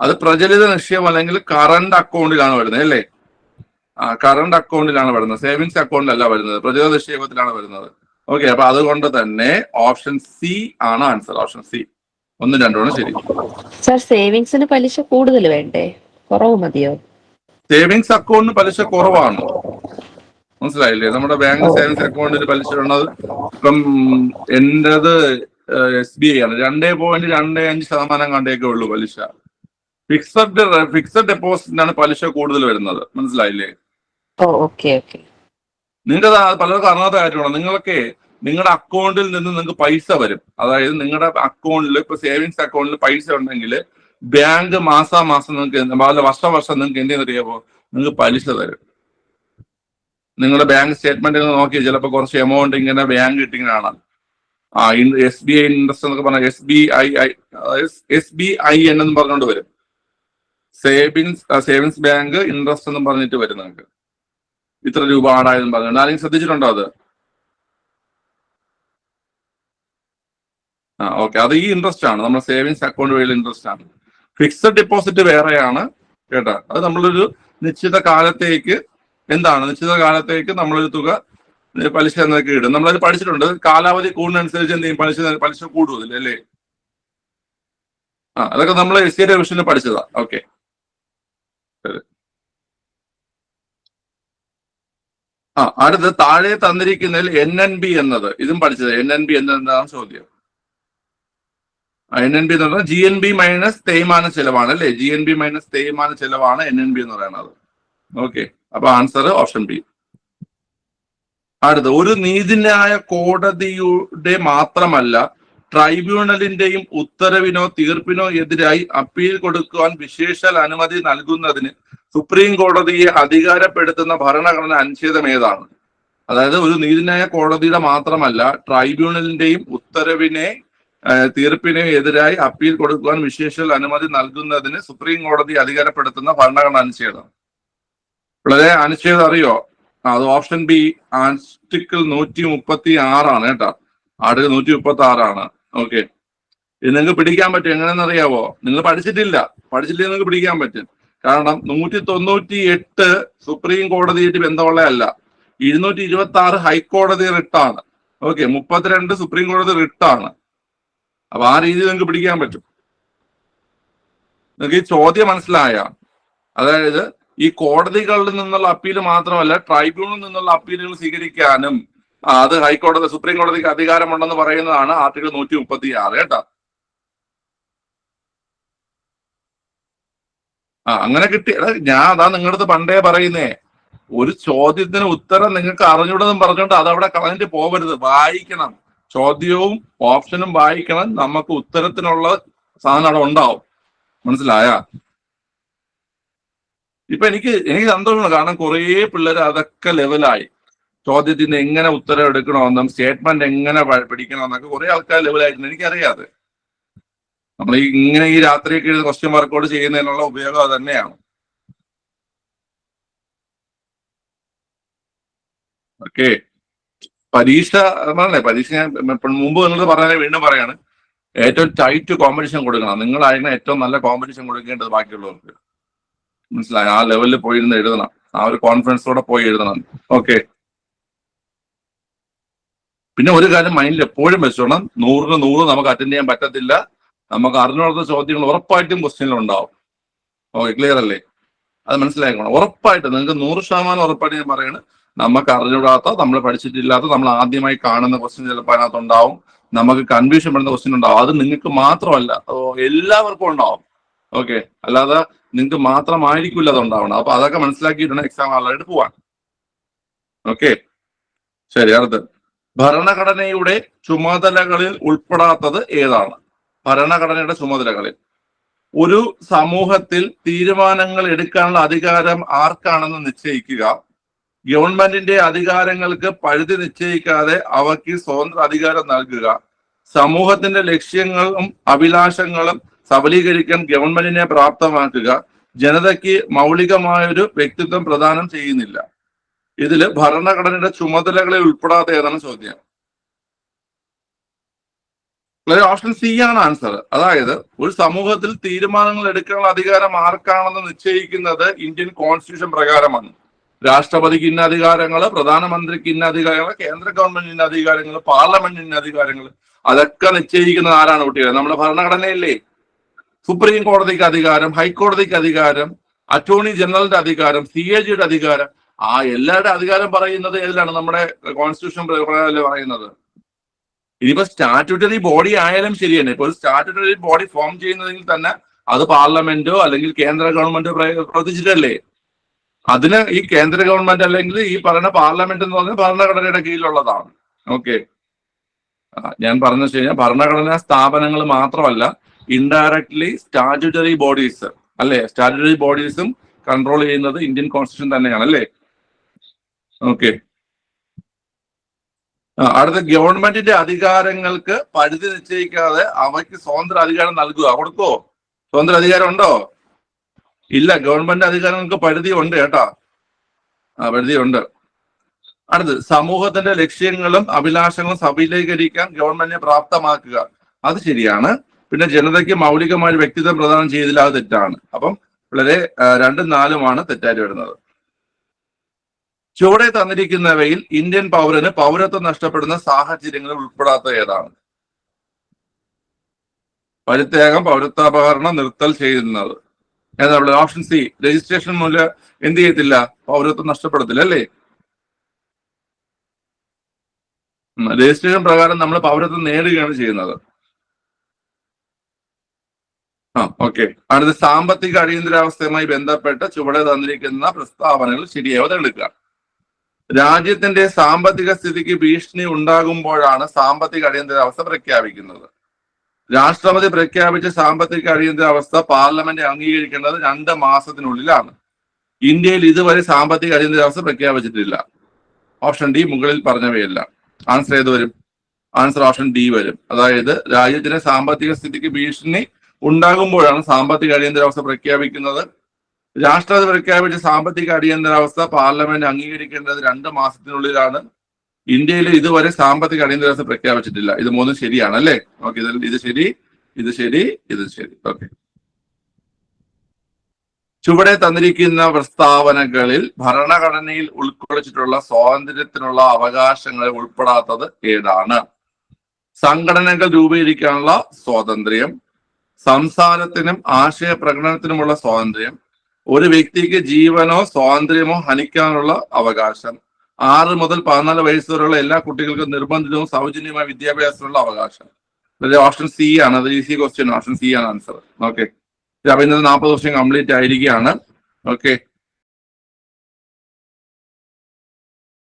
അത് പ്രചലിത നിക്ഷേപം അല്ലെങ്കിൽ കറണ്ട് അക്കൗണ്ടിലാണ് വരുന്നത് അല്ലേ? കറണ്ട് അക്കൗണ്ടിലാണ് വരുന്നത്, സേവിങ്സ് അക്കൗണ്ടിലല്ല വരുന്നത്, പ്രചലിത നിക്ഷേപത്തിലാണ് വരുന്നത്. ഓക്കെ, അപ്പൊ അതുകൊണ്ട് തന്നെ ഓപ്ഷൻ സി ആണ് ആൻസർ. ഓപ്ഷൻ സി 1, 2 ശരി. സർ, സേവിങ്സിന് പലിശ കൂടുതൽ വേണ്ടേ, കുറവ് മതിയോ? സേവിങ്സ് അക്കൗണ്ടിന് പലിശ കുറവാണ്, മനസ്സിലായില്ലേ? നമ്മുടെ ബാങ്ക് സേവിങ്സ് അക്കൗണ്ടിന് പലിശ ഉള്ളത് ഇപ്പം എന്റേത് SBI ആണ്, 2.25% കണ്ടേക്കേ ഉള്ളൂ പലിശ. ഫിക്സഡ് ഡെപ്പോസിറ്റിനാണ് പലിശ കൂടുതൽ വരുന്നത്, മനസ്സിലായില്ലേ? ഓക്കെ. നിങ്ങൾക്ക് പലർക്കും അറിയാത്ത കാര്യമാണ്. നിങ്ങളുടെ അക്കൗണ്ടിൽ നിന്ന് നിങ്ങൾക്ക് പൈസ വരും. അതായത് നിങ്ങളുടെ അക്കൗണ്ടിൽ ഇപ്പൊ സേവിങ്സ് അക്കൗണ്ടിൽ പൈസ ഉണ്ടെങ്കിൽ ബാങ്ക് മാസാമാസം നിങ്ങൾക്ക് വർഷം നിങ്ങൾക്ക് എന്തെന്ന് അറിയാമോ? നിങ്ങൾക്ക് പലിശ തരും. നിങ്ങളുടെ ബാങ്ക് സ്റ്റേറ്റ്മെന്റ് നോക്കി ചിലപ്പോൾ കുറച്ച് എമൗണ്ട് ഇങ്ങനെ ബാങ്ക് ഇട്ടിങ്ങനെയാണ്. SBI ഇൻട്രസ്റ്റ് എന്നൊക്കെ പറഞ്ഞാൽ SBI എന്നും പറഞ്ഞുകൊണ്ട് വരും. സേവിങ്സ് ബാങ്ക് ഇൻട്രസ്റ്റ് എന്നും പറഞ്ഞിട്ട് വരും. നിങ്ങൾക്ക് ഇത്ര രൂപ ആടായെന്നും പറഞ്ഞുകൊണ്ട് ആരെങ്കിലും ശ്രദ്ധിച്ചിട്ടുണ്ടോ അത്? ഓക്കെ, അത് ഈ ഇൻട്രസ്റ്റ് ആണ്, നമ്മുടെ സേവിങ്സ് അക്കൗണ്ട് വഴിയുള്ള ഇൻട്രസ്റ്റ് ആണ്. ഫിക്സഡ് ഡെപ്പോസിറ്റ് വേറെയാണ് കേട്ടോ. അത് നമ്മളൊരു നിശ്ചിത കാലത്തേക്ക് നിശ്ചിത കാലത്തേക്ക് നമ്മളൊരു തുക പലിശ എന്നൊക്കെ ഇടും. നമ്മളത് പഠിച്ചിട്ടുണ്ട്. കാലാവധി കൂടുന്നതനുസരിച്ച് എന്ത് ചെയ്യും? പലിശ കൂടുമല്ലോ അല്ലേ? അതൊക്കെ നമ്മൾ SCA റിവിഷനിൽ പഠിച്ചതാ. ഓക്കെ, അടുത്ത് താഴെ തന്നിരിക്കുന്നതിൽ NNB എന്നത്, ഇതും പഠിച്ചത്. NNB എന്നതാണ് ചോദ്യം. NNB എന്ന് പറഞ്ഞാൽ GNB മൈനസ് തേയ്മാന ചെലവാണ് അല്ലേ? GNB മൈനസ് തേയ്മാന ചെലവാണ് NNB എന്ന് പറയുന്നത്. ഓക്കെ, അപ്പൊ ആൻസർ ഓപ്ഷൻ ബി. അടുത്ത, ഒരു നീതിന്യായ കോടതിയുടെ മാത്രമല്ല ട്രൈബ്യൂണലിന്റെയും ഉത്തരവിനോ തീർപ്പിനോ എതിരായി അപ്പീൽ കൊടുക്കുവാൻ വിശേഷാൽ അനുമതി നൽകുന്നതിന് സുപ്രീം കോടതിയെ അധികാരപ്പെടുത്തുന്ന ഭരണഘടന അനുച്ഛേദം ഏതാണ്? അതായത് ഒരു നീതിന്യായ കോടതിയുടെ മാത്രമല്ല ട്രൈബ്യൂണലിന്റെയും തീർപ്പിനെ എതിരായി അപ്പീൽ കൊടുക്കുവാൻ വിശേഷാൽ അനുമതി നൽകുന്നതിന് സുപ്രീം കോടതി അധികാരപ്പെടുത്തുന്ന ഭരണഘടന അനുച്ഛേദം. വളരെ അനുച്ഛേദം അറിയോ? അത് ഓപ്ഷൻ ബി ആർട്ടിക്കിൾ 136 കേട്ടോ. ആർട്ടിക്കിൾ 136. ഓക്കെ, ഇത് നിങ്ങൾക്ക് പിടിക്കാൻ പറ്റും. എങ്ങനെയെന്ന് അറിയാവോ? നിങ്ങൾ പഠിച്ചിട്ടില്ലെങ്കിൽ നിങ്ങൾക്ക് പിടിക്കാൻ പറ്റും. കാരണം 198 സുപ്രീം കോടതിയായിട്ട് ബന്ധമുള്ളതല്ല, 226 ഹൈക്കോടതി റിട്ടാണ്. ഓക്കെ, 32 സുപ്രീം കോടതി റിട്ടാണ്. അപ്പൊ ആ രീതിയിൽ നിങ്ങൾക്ക് പിടിക്കാൻ പറ്റും. നിങ്ങൾക്ക് ഈ ചോദ്യം മനസ്സിലായ? അതായത് ഈ കോടതികളിൽ നിന്നുള്ള അപ്പീൽ മാത്രമല്ല ട്രൈബ്യൂണലിൽ നിന്നുള്ള അപ്പീലുകൾ സ്വീകരിക്കാനും അത് സുപ്രീം കോടതിക്ക് അധികാരമുണ്ടെന്ന് പറയുന്നതാണ് ആർട്ടിക്കിൾ 136 കേട്ടോ. അങ്ങനെ കിട്ടി. ഞാൻ നിങ്ങളുടെ അടുത്ത് പണ്ടേ പറയുന്നേ, ഒരു ചോദ്യത്തിന് ഉത്തരം നിങ്ങൾക്ക് അറിഞ്ഞൂടെന്നും പറഞ്ഞുകൊണ്ട് അതവിടെ കളഞ്ഞിട്ട് പോകരുത്. വായിക്കണം, ചോദ്യവും ഓപ്ഷനും വായിക്കണം. നമുക്ക് ഉത്തരത്തിനുള്ള സാധനം അവിടെ ഉണ്ടാവും, മനസ്സിലായ? ഇപ്പൊ എനിക്ക് സന്തോഷമാണ്. കാരണം കുറേ പിള്ളേർ അതൊക്കെ ലെവലായി. ചോദ്യത്തിന് എങ്ങനെ ഉത്തരം എടുക്കണമെന്നും സ്റ്റേറ്റ്മെന്റ് എങ്ങനെ പിടിക്കണമെന്നൊക്കെ കുറെ ആൾക്കാർ ലെവലായിട്ടുണ്ട്. എനിക്കറിയാതെ നമ്മൾ ഇങ്ങനെ ഈ രാത്രിയൊക്കെ എഴുതി ക്വസ്റ്റ്യൻ വർക്കൗട്ട് ചെയ്യുന്നതിനുള്ള ഉപയോഗം അത് തന്നെയാണ്. ഓക്കെ, പരീക്ഷ ഞാൻ മുമ്പ് നിങ്ങൾ പറഞ്ഞ വീണ്ടും പറയാണ്, ഏറ്റവും ടൈറ്റ് കോമ്പറ്റീഷൻ കൊടുക്കണം. നിങ്ങളായിരുന്നു ഏറ്റവും നല്ല കോമ്പറ്റീഷൻ കൊടുക്കേണ്ടത് ബാക്കിയുള്ളവർക്ക്, മനസ്സിലായി? ആ ലെവലിൽ പോയിരുന്ന് എഴുതണം, ആ ഒരു കോൺഫിഡൻസോടെ പോയി എഴുതണം. ഓക്കെ, പിന്നെ ഒരു കാര്യം മൈൻഡിൽ എപ്പോഴും വെച്ചോണം, 100ന് 100 നമുക്ക് അറ്റൻഡ് ചെയ്യാൻ പറ്റത്തില്ല. നമുക്ക് അറിഞ്ഞുകൊടുത്ത ചോദ്യങ്ങൾ ഉറപ്പായിട്ടും ക്വസ്റ്റ്യനിൽ ഉണ്ടാവും. ഓക്കെ, ക്ലിയർ അല്ലേ? അത് മനസ്സിലാക്കണം. ഉറപ്പായിട്ട് നിങ്ങൾക്ക് 100% ഉറപ്പായിട്ട് ഞാൻ പറയാണ്, നമുക്ക് അറിഞ്ഞുകൂടാത്ത, നമ്മൾ പഠിച്ചിട്ടില്ലാത്ത, നമ്മൾ ആദ്യമായി കാണുന്ന ക്വസ്റ്റ്യൻ ചിലപ്പോൾ അതിനകത്ത് ഉണ്ടാവും. നമുക്ക് കൺഫ്യൂഷൻ പെടുന്ന ക്വസ്റ്റ്യൻ ഉണ്ടാവും. അത് നിങ്ങൾക്ക് മാത്രമല്ല, എല്ലാവർക്കും ഉണ്ടാവും. ഓക്കെ, അല്ലാതെ നിങ്ങൾക്ക് മാത്രമായിരിക്കില്ല അത് ഉണ്ടാവണം. അപ്പൊ അതൊക്കെ മനസ്സിലാക്കിയിട്ടാണ് എക്സാം ഹാളിലായിട്ട് പോവാൻ. ഓക്കെ, ശരി. അടുത്ത്, ഭരണഘടനയുടെ ചുമതലകളിൽ ഉൾപ്പെടാത്തത് ഏതാണ്? ഭരണഘടനയുടെ ചുമതലകളിൽ ഒരു സമൂഹത്തിൽ തീരുമാനങ്ങൾ എടുക്കാനുള്ള അധികാരം ആർക്കാണെന്ന് നിശ്ചയിക്കുക, ഗവൺമെന്റിന്റെ അധികാരങ്ങൾക്ക് പരിധി നിശ്ചയിക്കാതെ അവയ്ക്ക് സ്വതന്ത്ര അധികാരം നൽകുക. സമൂഹത്തിന്റെ ലക്ഷ്യങ്ങളും അഭിലാഷങ്ങളും സബലീകരിക്കാൻ ഗവൺമെന്റിനെ പ്രാപ്തമാക്കുക. ജനതയ്ക്ക് മൗലികമായൊരു വ്യക്തിത്വം പ്രദാനം ചെയ്യുന്നില്ല. ഇതില് ഭരണഘടനയുടെ ചുമതലകളെ ഉൾപ്പെടാത്ത ഏതാണ് ചോദ്യം? ഓപ്ഷൻ സി ആണ് ആൻസർ. അതായത് ഒരു സമൂഹത്തിൽ തീരുമാനങ്ങൾ എടുക്കാനുള്ള അധികാരം ആർക്കാണെന്ന് നിശ്ചയിക്കുന്നത് ഇന്ത്യൻ കോൺസ്റ്റിറ്റ്യൂഷൻ പ്രകാരമാണ്. രാഷ്ട്രപതിക്ക് ഇന്ന അധികാരങ്ങൾ, പ്രധാനമന്ത്രിക്ക് ഇന്ന അധികാരങ്ങൾ, കേന്ദ്ര ഗവൺമെന്റിന് ഇന്ന അധികാരങ്ങൾ, പാർലമെന്റിന് ഇന്ന അധികാരങ്ങൾ, അതൊക്കെ നിശ്ചയിക്കുന്നത് ആരാണ് കുട്ടികൾ? നമ്മുടെ ഭരണഘടനയില്ലേ? സുപ്രീം കോടതിക്ക് അധികാരം, ഹൈക്കോടതിക്ക് അധികാരം, അറ്റോർണി ജനറലിന്റെ അധികാരം, CAGയുടെ അധികാരം, ആ എല്ലാവരുടെ അധികാരം പറയുന്നത് ഏതിലാണ്? നമ്മുടെ കോൺസ്റ്റിറ്റ്യൂഷൻ പ്രകാരമല്ലേ പറയുന്നത്. ഇനിയിപ്പോ സ്റ്റാറ്റ്യൂട്ടറി ബോഡി ആയാലും ശരി തന്നെ. ഇപ്പൊ ഒരു സ്റ്റാറ്റ്യൂട്ടറി ബോഡി ഫോം ചെയ്യുന്നതെങ്കിൽ തന്നെ അത് പാർലമെന്റോ അല്ലെങ്കിൽ കേന്ദ്ര ഗവൺമെന്റോ പ്രവർത്തിച്ചിട്ടല്ലേ. അതിന് ഈ കേന്ദ്ര ഗവൺമെന്റ് അല്ലെങ്കിൽ ഈ പറയുന്ന പാർലമെന്റ് എന്ന് പറഞ്ഞാൽ ഭരണഘടനയുടെ കീഴിലുള്ളതാണ്. ഓക്കെ, ഞാൻ പറഞ്ഞു വെച്ച് കഴിഞ്ഞാൽ ഭരണഘടനാ സ്ഥാപനങ്ങൾ മാത്രമല്ല, ഇൻഡയറക്ട്ലി സ്റ്റാറ്റ്യൂട്ടറി ബോഡീസ് അല്ലെ, സ്റ്റാറ്റ്യൂട്ടറി ബോഡീസും കൺട്രോൾ ചെയ്യുന്നത് ഇന്ത്യൻ കോൺസ്റ്റിറ്റ്യൂഷൻ തന്നെയാണ് അല്ലേ. ഓക്കെ, അടുത്ത ഗവൺമെന്റിന്റെ അധികാരങ്ങൾക്ക് പരിധി നിശ്ചയിക്കാതെ അവയ്ക്ക് സ്വതന്ത്ര അധികാരം നൽകുക. കൊടുക്കോ? സ്വതന്ത്ര അധികാരം ഉണ്ടോ? ഇല്ല. ഗവൺമെന്റ് അധികാരങ്ങൾക്ക് പരിധി ഉണ്ട് കേട്ടാ, പരിധി ഉണ്ട്. അടുത്ത് സമൂഹത്തിന്റെ ലക്ഷ്യങ്ങളും അഭിലാഷങ്ങളും സബലീകരിക്കാൻ ഗവൺമെന്റിനെ പ്രാപ്തമാക്കുക. അത് ശരിയാണ്. പിന്നെ ജനതയ്ക്ക് മൗലികമായ വ്യക്തിത്വം പ്രദാനം ചെയ്തില്ല, അത് തെറ്റാണ്. അപ്പം വളരെ 2ഉം 4ഉമാണ് തെറ്റായിട്ട് വരുന്നത്. ചുവടെ തന്നിരിക്കുന്നവയിൽ ഇന്ത്യൻ പൗരന് പൗരത്വം നഷ്ടപ്പെടുന്ന സാഹചര്യങ്ങളിൽ ഉൾപ്പെടാത്ത ഏതാണ്? പരിത്യാഗം, പൗരത്വാപഹരണം, നിർത്തൽ ചെയ്യുന്നത്. ഏതാണ്? Option C. രജിസ്ട്രേഷൻ മൂലം എന്ത് ചെയ്യത്തില്ല? പൗരത്വം നഷ്ടപ്പെടത്തില്ല അല്ലേ. രജിസ്ട്രേഷൻ പ്രകാരം നമ്മൾ പൗരത്വം നേടുകയാണ് ചെയ്യുന്നത്. ഓക്കെ. അടുത്ത സാമ്പത്തിക അടിയന്തരാവസ്ഥയുമായി ബന്ധപ്പെട്ട് ചുവടെ തന്നിരിക്കുന്ന പ്രസ്താവനകൾ ശരിയായോ തെളിയിക്കുക. രാജ്യത്തിന്റെ സാമ്പത്തിക സ്ഥിതിക്ക് ഭീഷണി ഉണ്ടാകുമ്പോഴാണ് സാമ്പത്തിക അടിയന്തരാവസ്ഥ പ്രഖ്യാപിക്കുന്നത്. രാഷ്ട്രപതി പ്രഖ്യാപിച്ച സാമ്പത്തിക അടിയന്തരാവസ്ഥ പാർലമെന്റ് അംഗീകരിക്കേണ്ടത് 2 മാസത്തിനുള്ളിലാണ്. ഇന്ത്യയിൽ ഇതുവരെ സാമ്പത്തിക അടിയന്തരാവസ്ഥ പ്രഖ്യാപിച്ചിട്ടില്ല. ഓപ്ഷൻ ഡി മുകളിൽ പറഞ്ഞവയല്ല. ആൻസർ ഏത് വരും? ആൻസർ ഓപ്ഷൻ ഡി വരും. അതായത് രാജ്യത്തിന്റെ സാമ്പത്തിക സ്ഥിതിക്ക് ഭീഷണി ഉണ്ടാകുമ്പോഴാണ് സാമ്പത്തിക അടിയന്തരാവസ്ഥ പ്രഖ്യാപിക്കുന്നത്. രാഷ്ട്രപതി പ്രഖ്യാപിച്ച സാമ്പത്തിക അടിയന്തരാവസ്ഥ പാർലമെന്റ് അംഗീകരിക്കേണ്ടത് 2 മാസത്തിനുള്ളിലാണ്. ഇന്ത്യയിൽ ഇതുവരെ സാമ്പത്തിക അടിയന്തരാവസ്ഥ പ്രഖ്യാപിച്ചിട്ടില്ല. ഇത് 3 ശരിയാണ് അല്ലേ. ഓക്കെ, ഇത് ശരി, ഇത് ശരി, ഇത് ശരി. ഓക്കെ, ചുവടെ തന്നിരിക്കുന്ന പ്രസ്താവനകളിൽ ഭരണഘടനയിൽ ഉൾക്കൊള്ളിച്ചിട്ടുള്ള സ്വാതന്ത്ര്യത്തിനുള്ള അവകാശങ്ങളെ ഉൾപ്പെടാത്തത് ഏതാണ്? സംഘടനകൾ രൂപീകരിക്കാനുള്ള സ്വാതന്ത്ര്യം, സംസാരത്തിനും ആശയപ്രകടനത്തിനുമുള്ള സ്വാതന്ത്ര്യം, ഒരു വ്യക്തിക്ക് ജീവനോ സ്വാതന്ത്ര്യമോ ഹനിക്കാനുള്ള അവകാശം, 6 മുതൽ 14 വയസ്സ് വരെയുള്ള എല്ലാ കുട്ടികൾക്കും നിർബന്ധിതവും സൗജന്യമായ വിദ്യാഭ്യാസത്തിനുള്ള അവകാശം. ഓപ്ഷൻ സി ആണ്. അത് ഈസി ക്വസ്റ്റ്യൻ. ഓപ്ഷൻ സി ആണ് ആൻസർ. ഓക്കെ, അപ്പൊ ഇന്നത്തെ 40 ദിവസം കംപ്ലീറ്റ് ആയിരിക്കുകയാണ്. ഓക്കെ.